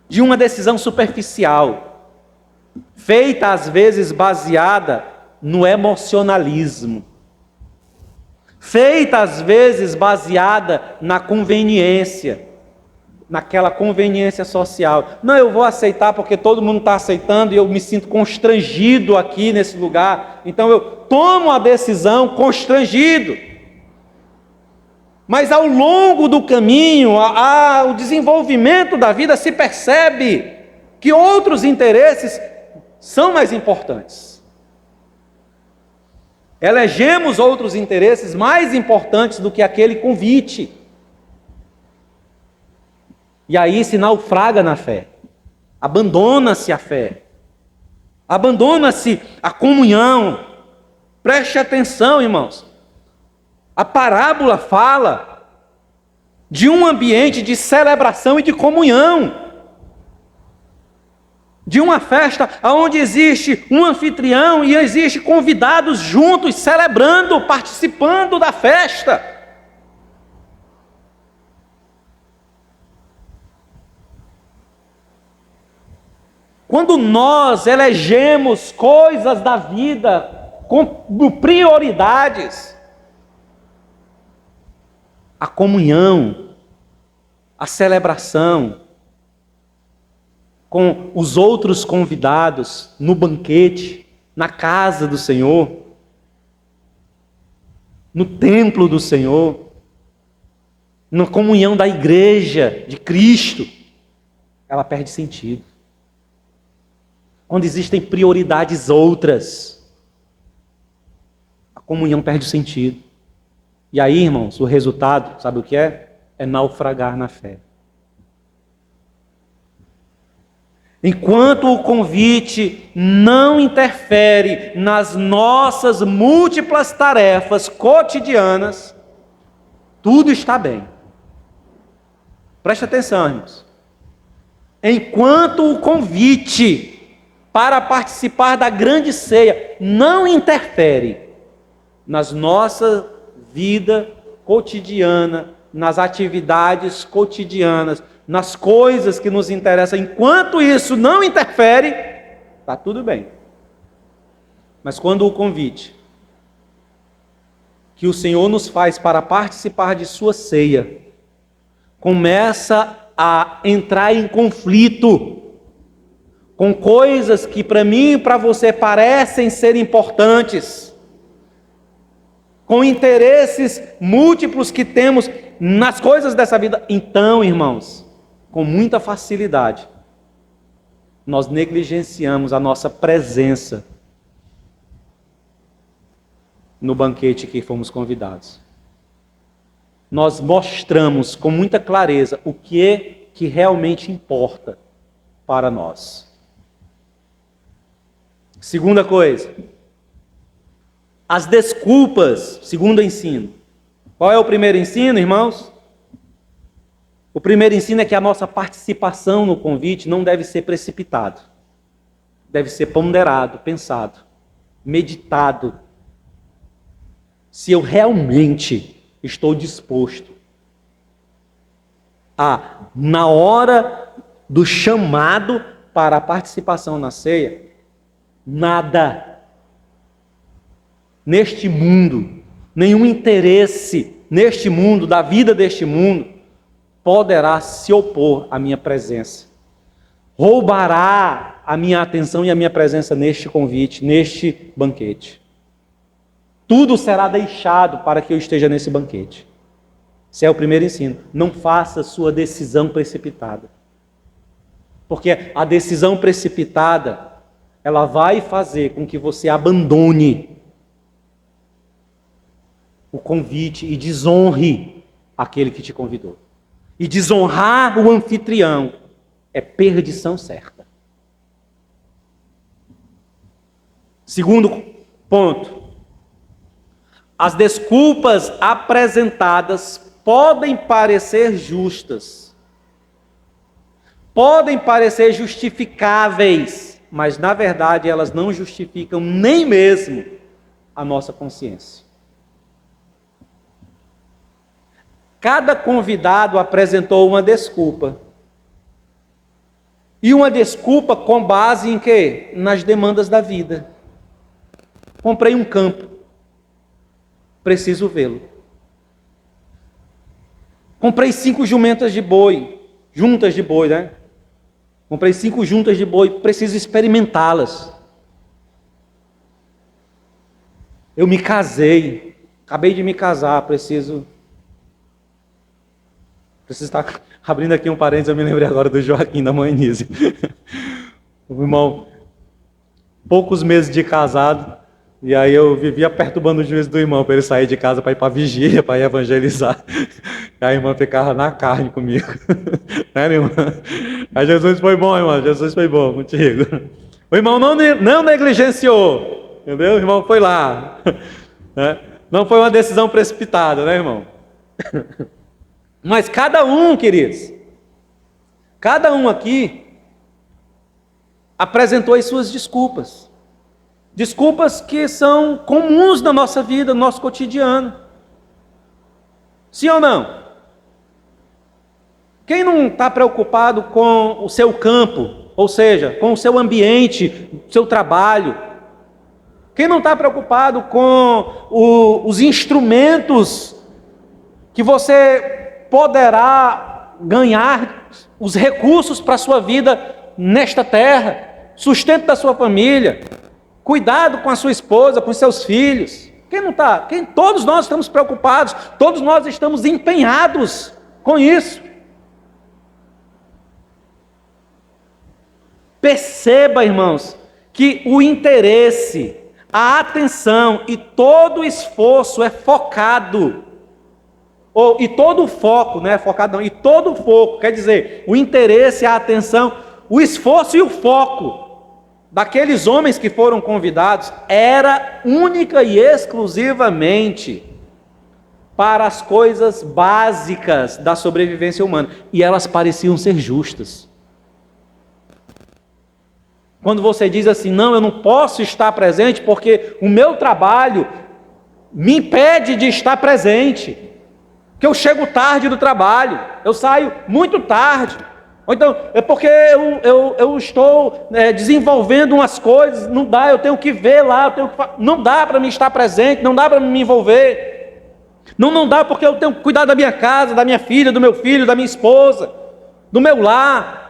de uma decisão superficial, feita às vezes baseada no emocionalismo, feita às vezes baseada na conveniência, naquela conveniência social. Não, eu vou aceitar porque todo mundo está aceitando e eu me sinto constrangido aqui nesse lugar, então eu tomo a decisão constrangido. Mas ao longo do caminho, o desenvolvimento da vida, se percebe que outros interesses são mais importantes. Elegemos outros interesses mais importantes do que aquele convite. E aí se naufraga na fé. Abandona-se a fé. Abandona-se a comunhão. Preste atenção, irmãos. A parábola fala de um ambiente de celebração e de comunhão. De uma festa onde existe um anfitrião e existe convidados juntos, celebrando, participando da festa. Quando nós elegemos coisas da vida como prioridades, a comunhão, a celebração com os outros convidados no banquete, na casa do Senhor, no templo do Senhor, na comunhão da igreja de Cristo, ela perde sentido. quando existem prioridades outras, a comunhão perde o sentido. E aí, irmãos, o resultado, sabe o que é? É naufragar na fé. Enquanto o convite não interfere nas nossas múltiplas tarefas cotidianas, tudo está bem. Preste atenção, irmãos. Enquanto o convite para participar da grande ceia não interfere nas nossa vida cotidiana, nas atividades cotidianas, nas coisas que nos interessam, enquanto isso não interfere, está tudo bem. Mas quando o convite que o Senhor nos faz para participar de sua ceia começa a entrar em conflito com coisas que para mim e para você parecem ser importantes, com interesses múltiplos que temos nas coisas dessa vida, então, irmãos, com muita facilidade, nós negligenciamos a nossa presença no banquete que fomos convidados. Nós mostramos com muita clareza o que realmente importa para nós. Segunda coisa, as desculpas, segundo ensino. Qual é o primeiro ensino, irmãos? O primeiro ensino é que a nossa participação no convite não deve ser precipitado. Deve ser ponderado, pensado, meditado. Se eu realmente estou disposto a, na hora do chamado para a participação na ceia, nada neste mundo, nenhum interesse neste mundo, da vida deste mundo, poderá se opor à minha presença. Roubará a minha atenção e a minha presença neste convite, neste banquete. Tudo será deixado para que eu esteja nesse banquete. Esse é o primeiro ensino. Não faça sua decisão precipitada. Porque a decisão precipitada, ela vai fazer com que você abandone o convite e desonre aquele que te convidou. E desonrar o anfitrião é perdição certa. Segundo ponto. As desculpas apresentadas podem parecer justas, podem parecer justificáveis, mas na verdade elas não justificam nem mesmo a nossa consciência. Cada convidado apresentou uma desculpa. E uma desculpa com base em quê? Nas demandas da vida. Comprei um campo. Preciso vê-lo. Comprei 5 jumentas de boi, juntas de boi, né? Comprei 5 juntas de boi, preciso experimentá-las. Eu me casei, acabei de me casar, preciso estar abrindo aqui um parênteses, eu me lembrei agora do Joaquim, da mãe Nise. O irmão, poucos meses de casado, e aí eu vivia perturbando o juízo do irmão para ele sair de casa para ir para a vigília, para ir evangelizar. E a irmã ficava na carne comigo. Né, irmã? Mas Jesus foi bom, irmão. Jesus foi bom contigo. O irmão não negligenciou. Entendeu? O irmão foi lá. Né? Não foi uma decisão precipitada, né, irmão? Mas cada um, queridos, cada um aqui apresentou as suas desculpas. Desculpas que são comuns na nossa vida, no nosso cotidiano. Sim ou não? Quem não está preocupado com o seu campo, ou seja, com o seu ambiente, o seu trabalho? Quem não está preocupado com os instrumentos que você poderá ganhar, os recursos para a sua vida nesta terra, sustento da sua família, cuidado com a sua esposa, com os seus filhos? Quem não está? Todos nós estamos preocupados, todos nós estamos empenhados com isso. Perceba, irmãos, que o interesse, a atenção e todo o esforço é focado. E todo o foco, não é focado não, e todo o foco, quer dizer, o interesse, a atenção, o esforço e o foco daqueles homens que foram convidados era única e exclusivamente para as coisas básicas da sobrevivência humana. E elas pareciam ser justas. Quando você diz assim, não, eu não posso estar presente porque o meu trabalho me impede de estar presente. Que eu chego tarde do trabalho, eu saio muito tarde. Ou então, é porque eu estou desenvolvendo umas coisas, não dá, eu tenho que ver lá, não dá para mim estar presente, não dá para me envolver. Não dá porque eu tenho que cuidar da minha casa, da minha filha, do meu filho, da minha esposa, do meu lar.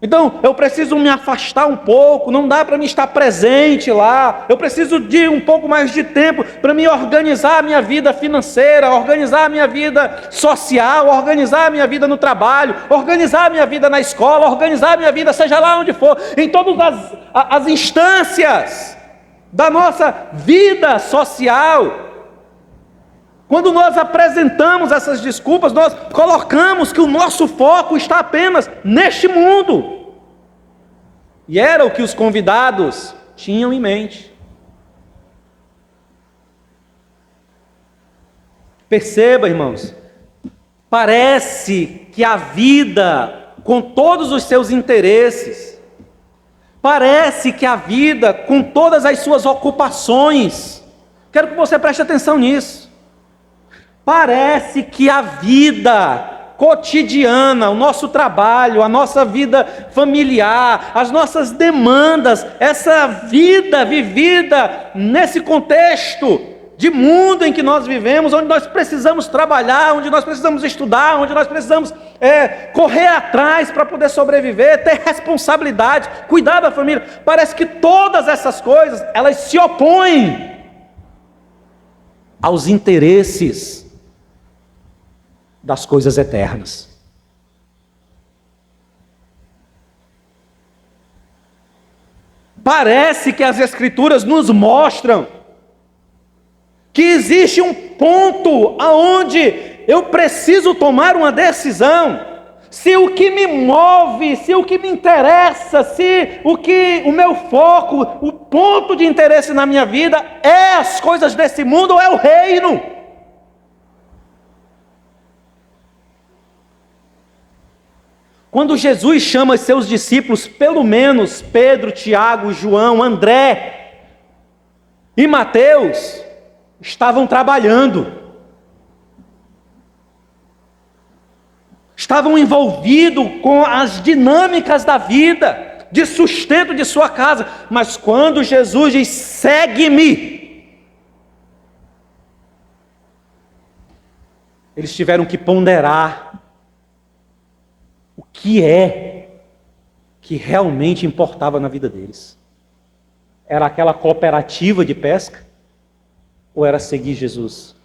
Então, eu preciso me afastar um pouco, não dá para me estar presente lá. Eu preciso de um pouco mais de tempo para me organizar a minha vida financeira, organizar a minha vida social, organizar a minha vida no trabalho, organizar a minha vida na escola, organizar a minha vida seja lá onde for, em todas as instâncias da nossa vida social. Quando nós apresentamos essas desculpas, nós colocamos que o nosso foco está apenas neste mundo. E era o que os convidados tinham em mente. Perceba, irmãos, parece que a vida, com todos os seus interesses, parece que a vida, com todas as suas ocupações, quero que você preste atenção nisso. Parece que a vida cotidiana, o nosso trabalho, a nossa vida familiar, as nossas demandas, essa vida vivida nesse contexto de mundo em que nós vivemos, onde nós precisamos trabalhar, onde nós precisamos estudar, onde nós precisamos correr atrás para poder sobreviver, ter responsabilidade, cuidar da família. Parece que todas essas coisas, elas se opõem aos interesses das coisas eternas. Parece que as Escrituras nos mostram que existe um ponto aonde eu preciso tomar uma decisão. Se o que me move, se o que me interessa, se o meu foco, o ponto de interesse na minha vida é as coisas desse mundo ou é o reino. Quando Jesus chama seus discípulos, pelo menos Pedro, Tiago, João, André e Mateus, estavam trabalhando, estavam envolvidos com as dinâmicas da vida, de sustento de sua casa. Mas quando Jesus diz, segue-me, eles tiveram que ponderar o que é que realmente importava na vida deles. Era aquela cooperativa de pesca? Ou era seguir Jesus?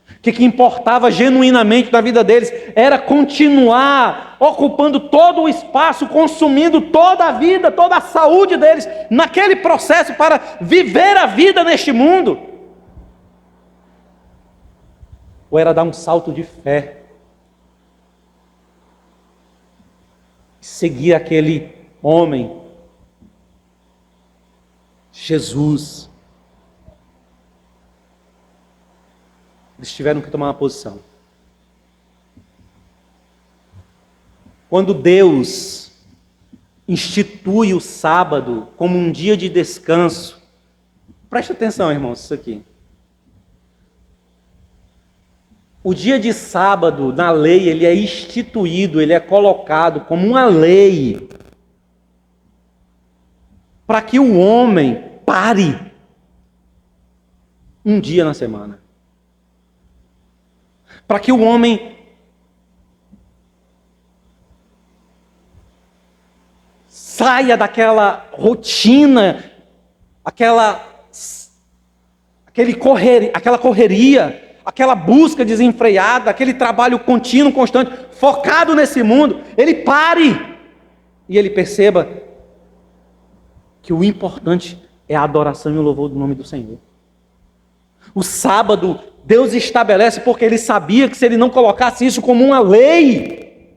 O que importava genuinamente na vida deles? Era continuar ocupando todo o espaço, consumindo toda a vida, toda a saúde deles, naquele processo para viver a vida neste mundo? Ou era dar um salto de fé, seguir aquele homem, Jesus? Eles tiveram que tomar uma posição. Quando Deus institui o sábado como um dia de descanso, preste atenção, irmãos, isso aqui. O dia de sábado, na lei, ele é instituído, ele é colocado como uma lei para que o homem pare um dia na semana. Para que o homem saia daquela rotina, aquela correria, aquela busca desenfreada, aquele trabalho contínuo, constante, focado nesse mundo. Ele pare. e ele perceba que o importante é a adoração e o louvor do nome do Senhor. O sábado, Deus estabelece porque ele sabia que se ele não colocasse isso como uma lei,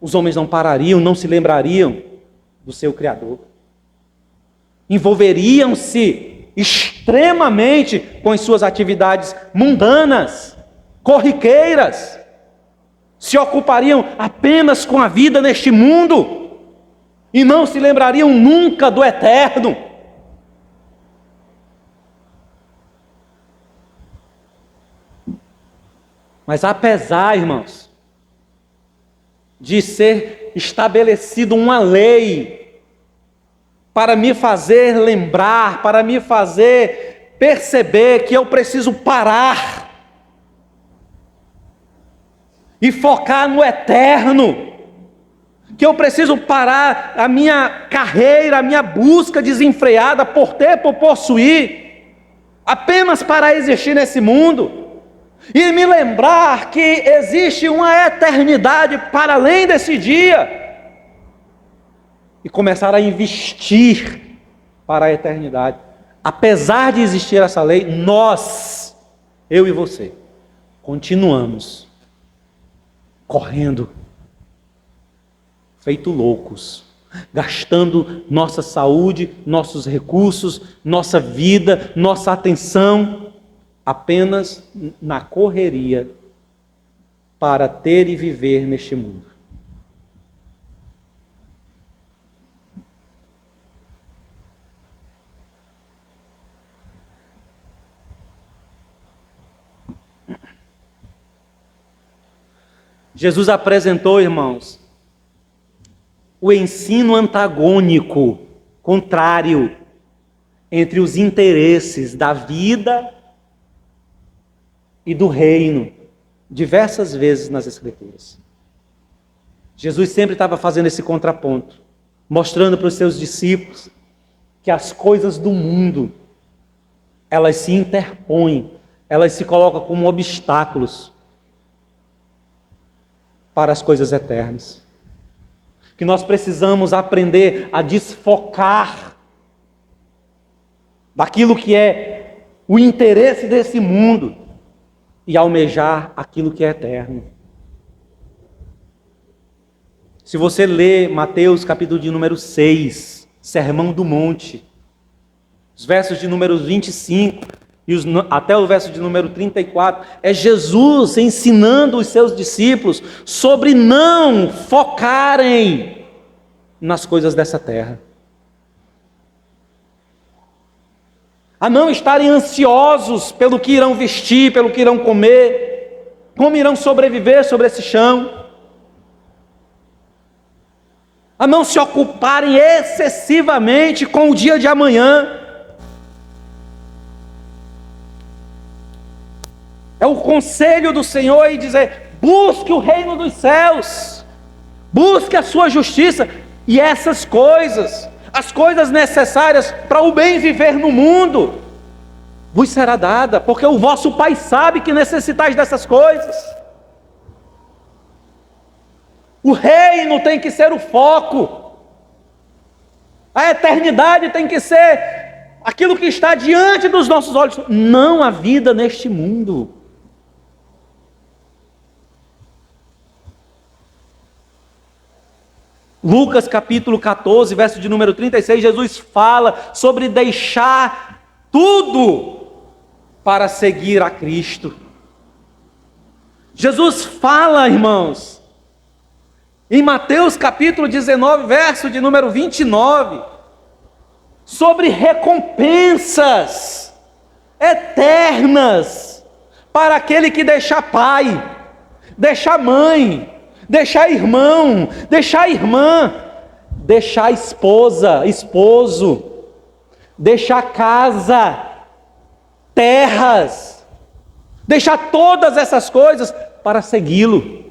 os homens não parariam, não se lembrariam do seu Criador. Envolveriam-se extremamente com as suas atividades mundanas, corriqueiras, se ocupariam apenas com a vida neste mundo e não se lembrariam nunca do eterno. Mas apesar, irmãos, de ser estabelecido uma lei para me fazer lembrar, para me fazer perceber que eu preciso parar e focar no eterno, que eu preciso parar a minha carreira, a minha busca desenfreada por ter, por possuir, apenas para existir nesse mundo, e me lembrar que existe uma eternidade para além desse dia, e começar a investir para a eternidade. Apesar de existir essa lei, nós, eu e você, continuamos correndo, feito loucos, gastando nossa saúde, nossos recursos, nossa vida, nossa atenção, apenas na correria para ter e viver neste mundo. Jesus apresentou, irmãos, o ensino antagônico, contrário, entre os interesses da vida e do reino, diversas vezes nas Escrituras. Jesus sempre estava fazendo esse contraponto, mostrando para os seus discípulos que as coisas do mundo, elas se interpõem, elas se colocam como obstáculos para as coisas eternas. Que nós precisamos aprender a desfocar daquilo que é o interesse desse mundo e almejar aquilo que é eterno. Se você ler Mateus capítulo de número 6, Sermão do Monte, os versos de número 25 e até o verso de número 34, é Jesus ensinando os seus discípulos sobre não focarem nas coisas dessa terra, a não estarem ansiosos pelo que irão vestir, pelo que irão comer, como irão sobreviver sobre esse chão, a não se ocuparem excessivamente com o dia de amanhã. É o conselho do Senhor e dizer: busque o reino dos céus, busque a sua justiça, e essas coisas, as coisas necessárias para o bem viver no mundo, vos será dada, porque o vosso Pai sabe que necessitais dessas coisas. O reino tem que ser o foco, a eternidade tem que ser aquilo que está diante dos nossos olhos, não a vida neste mundo. Lucas capítulo 14, verso de número 36, Jesus fala sobre deixar tudo para seguir a Cristo. Jesus fala, irmãos, em Mateus capítulo 19, verso de número 29, sobre recompensas eternas para aquele que deixar pai, deixar mãe, deixar irmão, deixar irmã, deixar esposa, esposo, deixar casa, terras, deixar todas essas coisas para segui-lo.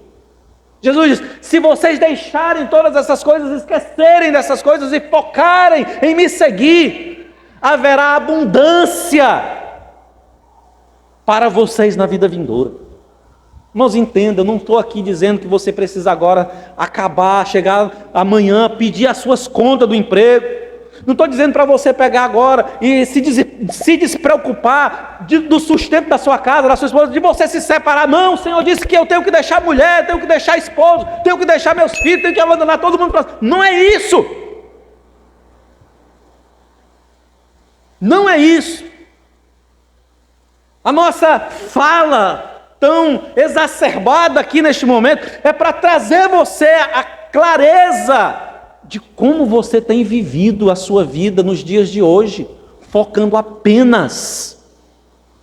Jesus diz: se vocês deixarem todas essas coisas, esquecerem dessas coisas e focarem em me seguir, haverá abundância para vocês na vida vindoura. Irmãos, entenda, eu não estou aqui dizendo que você precisa agora acabar, chegar amanhã, pedir as suas contas do emprego. Não estou dizendo para você pegar agora e se despreocupar do sustento da sua casa, da sua esposa, de você se separar. Não, o Senhor disse que eu tenho que deixar mulher, tenho que deixar esposo, tenho que deixar meus filhos, tenho que abandonar todo mundo. Não é isso. Não é isso. A nossa fala tão exacerbada aqui neste momento é para trazer você a clareza de como você tem vivido a sua vida nos dias de hoje, focando apenas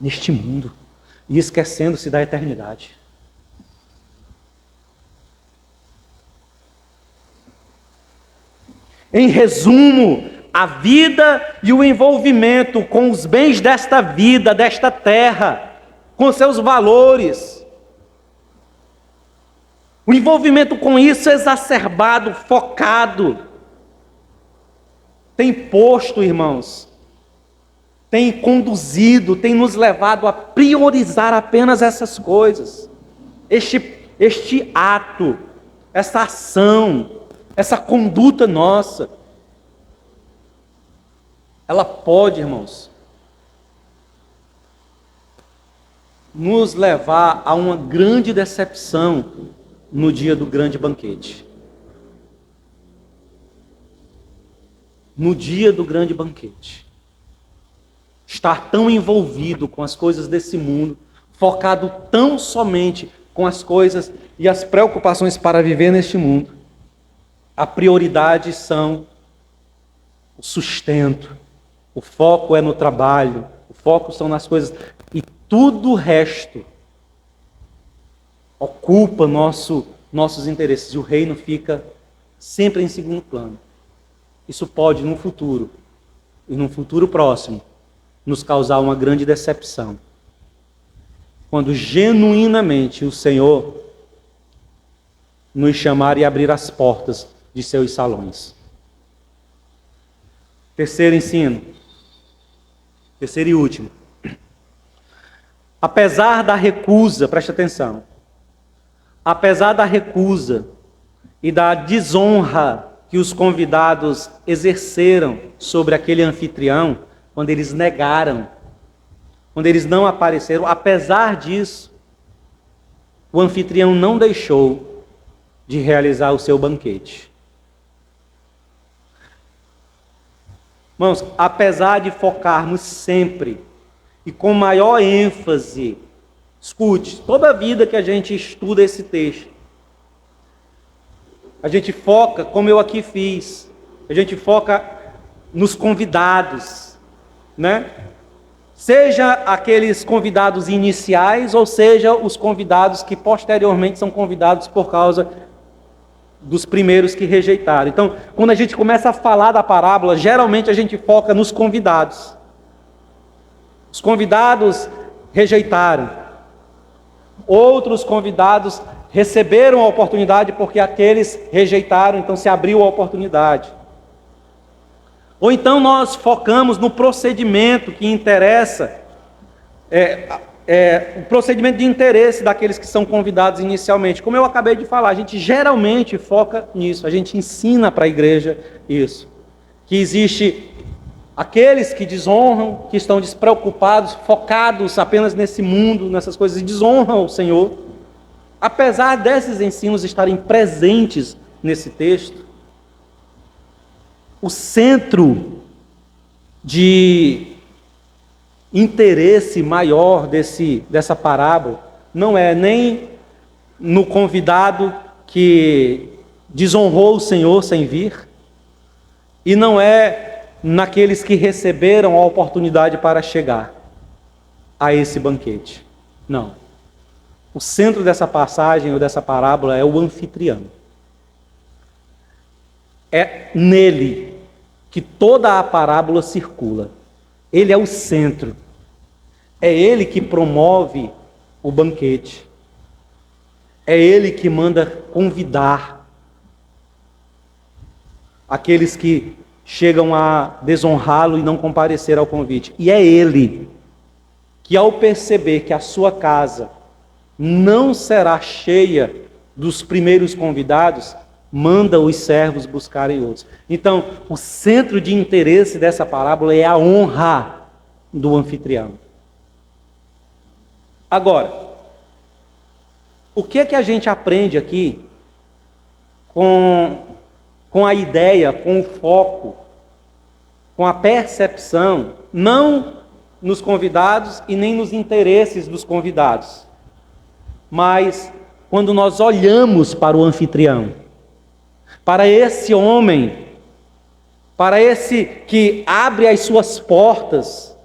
neste mundo e esquecendo-se da eternidade. Em resumo, a vida e o envolvimento com os bens desta vida, desta terra, com seus valores. O envolvimento com isso exacerbado, focado, tem posto, irmãos, tem conduzido, tem nos levado a priorizar apenas essas coisas. Este ato, essa ação, essa conduta nossa, ela pode, irmãos, nos levar a uma grande decepção no dia do grande banquete. No dia do grande banquete. Estar tão envolvido com as coisas desse mundo, focado tão somente com as coisas e as preocupações para viver neste mundo. A prioridade são o sustento, o foco é no trabalho, o foco são nas coisas, e tudo o resto ocupa nossos interesses, e o reino fica sempre em segundo plano. Isso pode, no futuro, e num futuro próximo, nos causar uma grande decepção. Quando genuinamente o Senhor nos chamar e abrir as portas de seus salões. Terceiro ensino. Terceiro e último. Apesar da recusa, preste atenção. Apesar da recusa e da desonra que os convidados exerceram sobre aquele anfitrião, quando eles negaram, quando eles não apareceram, apesar disso, o anfitrião não deixou de realizar o seu banquete. Irmãos, apesar de focarmos sempre e com maior ênfase, escute, toda a vida que a gente estuda esse texto, a gente foca, como eu aqui fiz, a gente foca nos convidados, né? Seja aqueles convidados iniciais, ou seja, os convidados que posteriormente são convidados por causa dos primeiros que rejeitaram. Então, quando a gente começa a falar da parábola, geralmente a gente foca nos convidados. Os convidados rejeitaram. Outros convidados receberam a oportunidade porque aqueles rejeitaram, então se abriu a oportunidade. Ou então nós focamos no procedimento que interessa, o procedimento de interesse daqueles que são convidados inicialmente. Como eu acabei de falar, a gente geralmente foca nisso, a gente ensina para a igreja isso. Que existe aqueles que desonram, que estão despreocupados, focados apenas nesse mundo, nessas coisas, e desonram o Senhor. Apesar desses ensinos estarem presentes nesse texto, o centro de interesse maior dessa parábola não é nem no convidado que desonrou o Senhor sem vir, e não é naqueles que receberam a oportunidade para chegar a esse banquete. Não. O centro dessa passagem ou dessa parábola é o anfitrião. É nele que toda a parábola circula. Ele é o centro. É ele que promove o banquete. É ele que manda convidar aqueles que chegam a desonrá-lo e não comparecer ao convite. E é ele que, ao perceber que a sua casa não será cheia dos primeiros convidados, manda os servos buscarem outros. Então, o centro de interesse dessa parábola é a honra do anfitrião. Agora, o que é que a gente aprende aqui com a ideia, com o foco, com a percepção, não nos convidados e nem nos interesses dos convidados, mas quando nós olhamos para o anfitrião, para esse homem, para esse que abre as suas portas,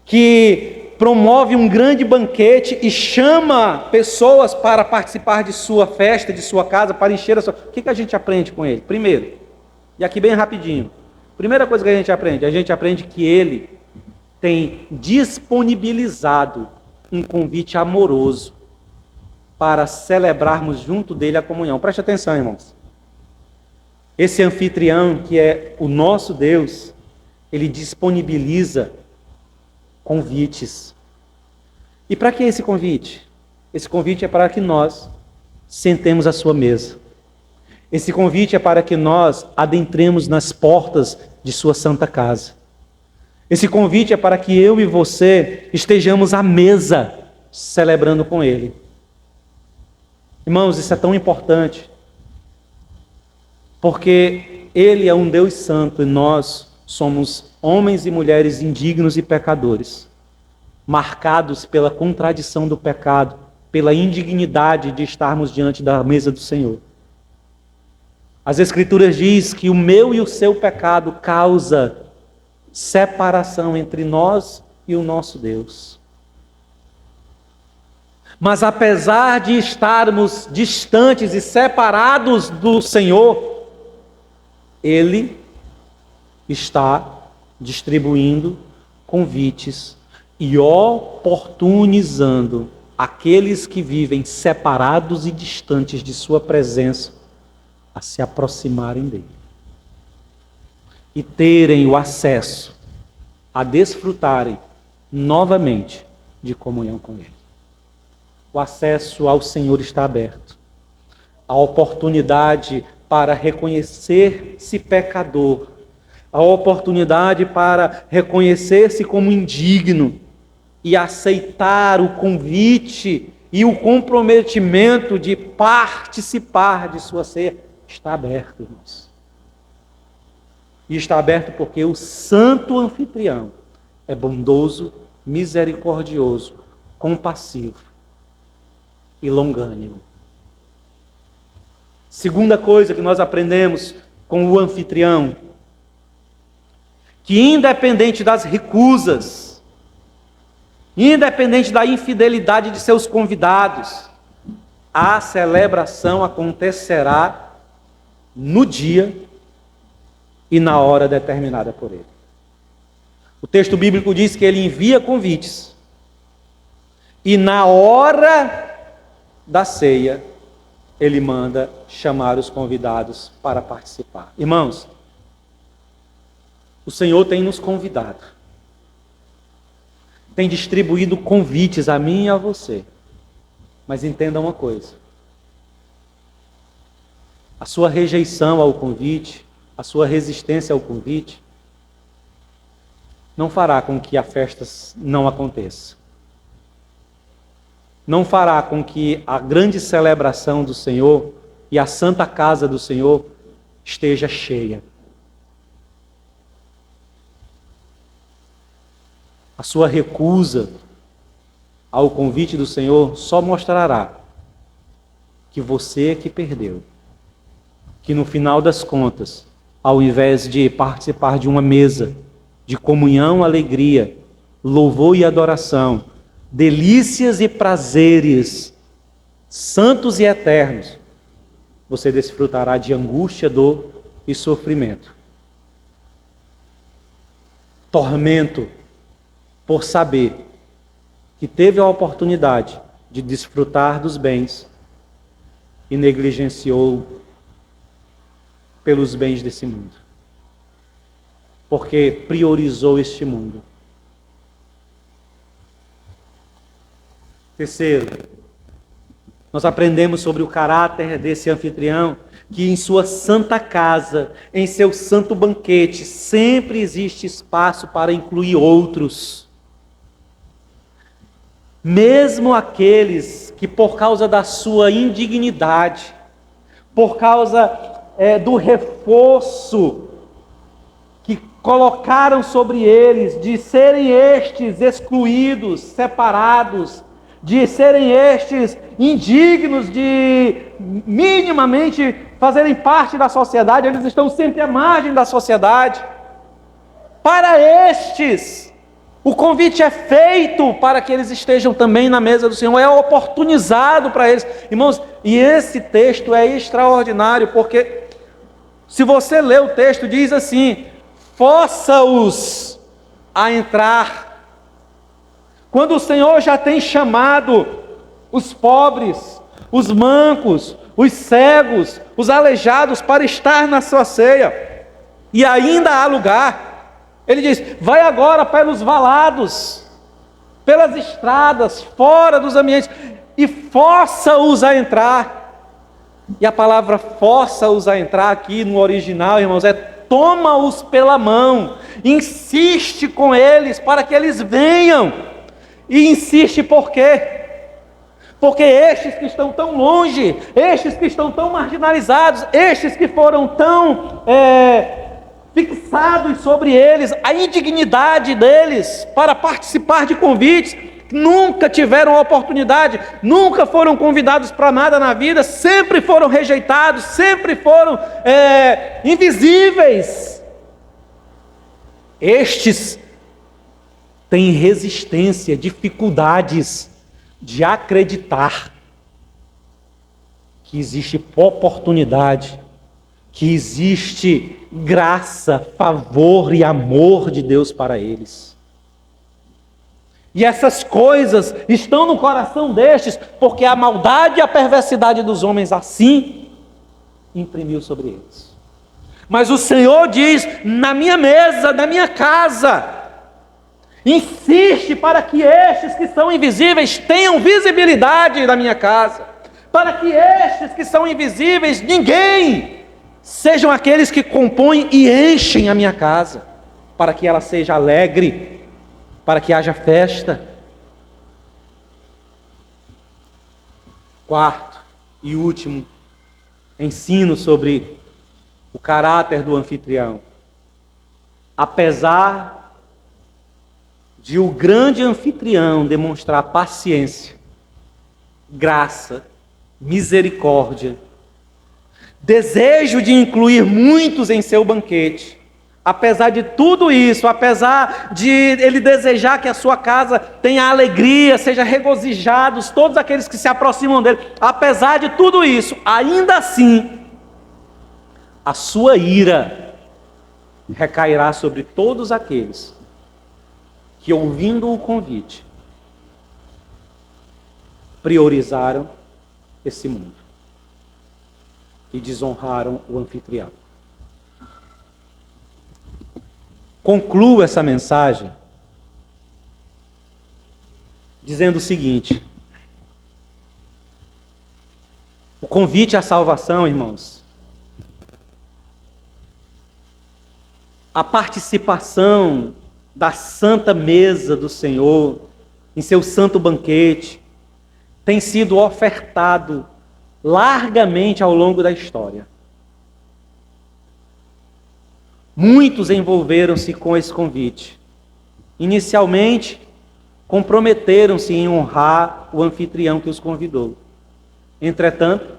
que promove um grande banquete e chama pessoas para participar de sua festa, de sua casa, para encher a sua... O que a gente aprende com ele? Primeiro, e aqui bem rapidinho, primeira coisa que a gente aprende que ele tem disponibilizado um convite amoroso para celebrarmos junto dele a comunhão. Preste atenção, irmãos. Esse anfitrião, que é o nosso Deus, ele disponibiliza convites. E para que esse convite? Esse convite é para que nós sentemos à sua mesa. Esse convite é para que nós adentremos nas portas de sua santa casa. Esse convite é para que eu e você estejamos à mesa celebrando com ele. Irmãos, isso é tão importante, porque ele é um Deus santo e nós somos homens e mulheres indignos e pecadores, marcados pela contradição do pecado, pela indignidade de estarmos diante da mesa do Senhor. As Escrituras dizem que o meu e o seu pecado causa separação entre nós e o nosso Deus. Mas apesar de estarmos distantes e separados do Senhor, ele está distribuindo convites e oportunizando aqueles que vivem separados e distantes de sua presença a se aproximarem dele e terem o acesso a desfrutarem novamente de comunhão com ele. O acesso ao Senhor está aberto. A oportunidade para reconhecer-se pecador, a oportunidade para reconhecer-se como indigno e aceitar o convite e o comprometimento de participar de sua ceia está aberto, irmãos. E está aberto porque o santo anfitrião é bondoso, misericordioso, compassivo e longânimo. Segunda coisa que nós aprendemos com o anfitrião, que independente das recusas, independente da infidelidade de seus convidados, a celebração acontecerá no dia e na hora determinada por ele. O texto bíblico diz que ele envia convites e na hora da ceia ele manda chamar os convidados para participar. Irmãos, o Senhor tem nos convidado, tem distribuído convites a mim e a você. Mas entenda uma coisa: a sua rejeição ao convite, a sua resistência ao convite, não fará com que a festa não aconteça. Não fará com que a grande celebração do Senhor e a santa casa do Senhor esteja cheia. A sua recusa ao convite do Senhor só mostrará que você é que perdeu. Que no final das contas, ao invés de participar de uma mesa de comunhão, alegria, louvor e adoração, delícias e prazeres santos e eternos, você desfrutará de angústia, dor e sofrimento. Tormento por saber que teve a oportunidade de desfrutar dos bens e negligenciou pelos bens desse mundo, porque priorizou este mundo. Terceiro, Nós aprendemos sobre o caráter desse anfitrião, que em sua santa casa, em seu santo banquete, sempre existe espaço para incluir outros. Mesmo aqueles que, por causa da sua indignidade, por causa do reforço que colocaram sobre eles, de serem estes excluídos, separados, de serem estes indignos de minimamente fazerem parte da sociedade, eles estão sempre à margem da sociedade. Para estes, o convite é feito para que eles estejam também na mesa do Senhor, é oportunizado para eles. Irmãos, e esse texto é extraordinário, porque se você ler o texto, diz assim: força-os a entrar. Quando o Senhor já tem chamado os pobres, os mancos, os cegos, os aleijados para estar na sua ceia, e ainda há lugar, Ele diz: vai agora pelos valados, pelas estradas, fora dos ambientes, e força-os a entrar. E a palavra força-os a entrar aqui no original, irmãos, é toma-os pela mão, insiste com eles para que eles venham. E insiste por quê? Porque estes que estão tão longe, estes que estão tão marginalizados, estes que foram tão fixados sobre eles, a indignidade deles para participar de convites, nunca tiveram oportunidade, nunca foram convidados para nada na vida, sempre foram rejeitados, sempre foram invisíveis. Estes têm resistência, dificuldades de acreditar que existe oportunidade, que existe graça, favor e amor de Deus para eles. E essas coisas estão no coração destes, porque a maldade e a perversidade dos homens assim imprimiu sobre eles. Mas o Senhor diz: na minha mesa, na minha casa, insiste para que estes que são invisíveis tenham visibilidade na minha casa, para que estes que são invisíveis, ninguém, sejam aqueles que compõem e enchem a minha casa, para que ela seja alegre, para que haja festa. Quarto e último ensino sobre o caráter do anfitrião. Apesar de o grande anfitrião demonstrar paciência, graça, misericórdia, desejo de incluir muitos em seu banquete, apesar de tudo isso, apesar de ele desejar que a sua casa tenha alegria, seja regozijados todos aqueles que se aproximam dele, apesar de tudo isso, ainda assim, a sua ira recairá sobre todos aqueles que, ouvindo o convite, priorizaram esse mundo e desonraram o anfitrião. Concluo essa mensagem dizendo o seguinte: o convite à salvação, irmãos, a participação da santa mesa do Senhor, em seu santo banquete, tem sido ofertado largamente ao longo da história. Muitos envolveram-se com esse convite. Inicialmente, comprometeram-se em honrar o anfitrião que os convidou. Entretanto,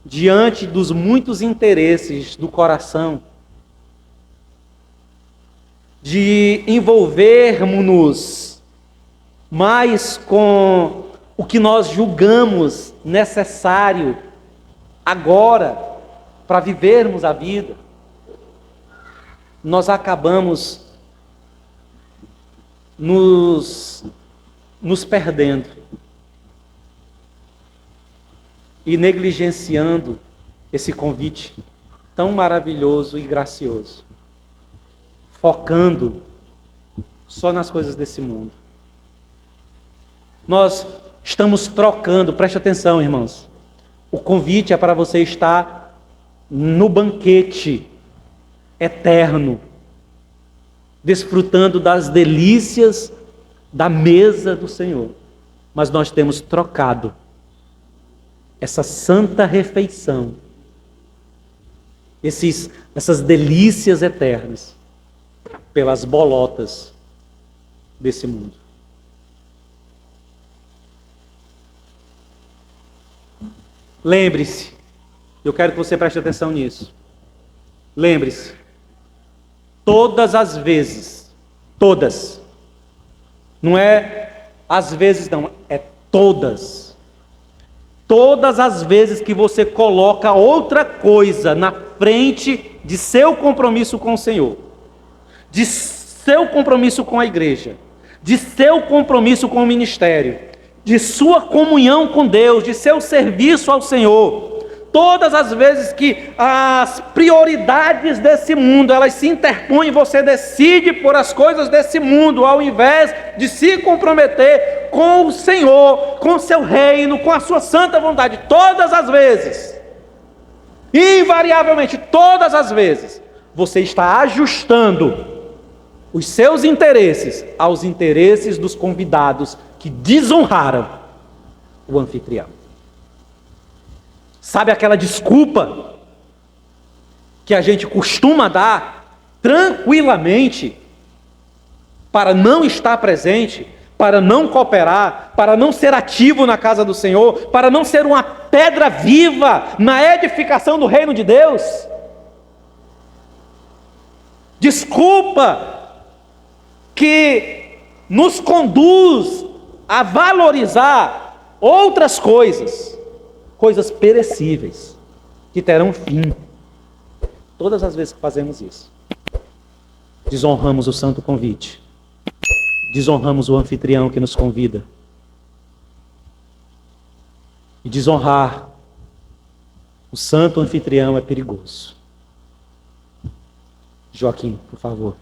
diante dos muitos interesses do coração, de envolvermos-nos mais com o que nós julgamos necessário agora para vivermos a vida, nós acabamos nos perdendo e negligenciando esse convite tão maravilhoso e gracioso, focando só nas coisas desse mundo. Nós Estamos trocando, preste atenção, irmãos. O convite é para você estar no banquete eterno, desfrutando das delícias da mesa do Senhor. Mas nós temos trocado essa santa refeição, essas delícias eternas, pelas bolotas desse mundo. Lembre-se, eu quero que você preste atenção nisso. Lembre-se, todas as vezes, todas, não é às vezes não, é todas as vezes que você coloca outra coisa na frente de seu compromisso com o Senhor, de seu compromisso com a igreja, de seu compromisso com o ministério, de sua comunhão com Deus, de seu serviço ao Senhor, todas as vezes que as prioridades desse mundo, elas se interpõem, você decide por as coisas desse mundo, ao invés de se comprometer com o Senhor, com o seu reino, com a sua santa vontade, todas as vezes, invariavelmente, todas as vezes, você está ajustando os seus interesses aos interesses dos convidados que desonraram o anfitrião. Sabe aquela desculpa que a gente costuma dar tranquilamente para não estar presente, para não cooperar, para não ser ativo na casa do Senhor, para não ser uma pedra viva na edificação do reino de Deus? Desculpa que nos conduz a valorizar outras coisas, coisas perecíveis, que terão fim. Todas as vezes que fazemos isso, desonramos o santo convite, desonramos o anfitrião que nos convida. E desonrar o santo anfitrião é perigoso. Joaquim, por favor.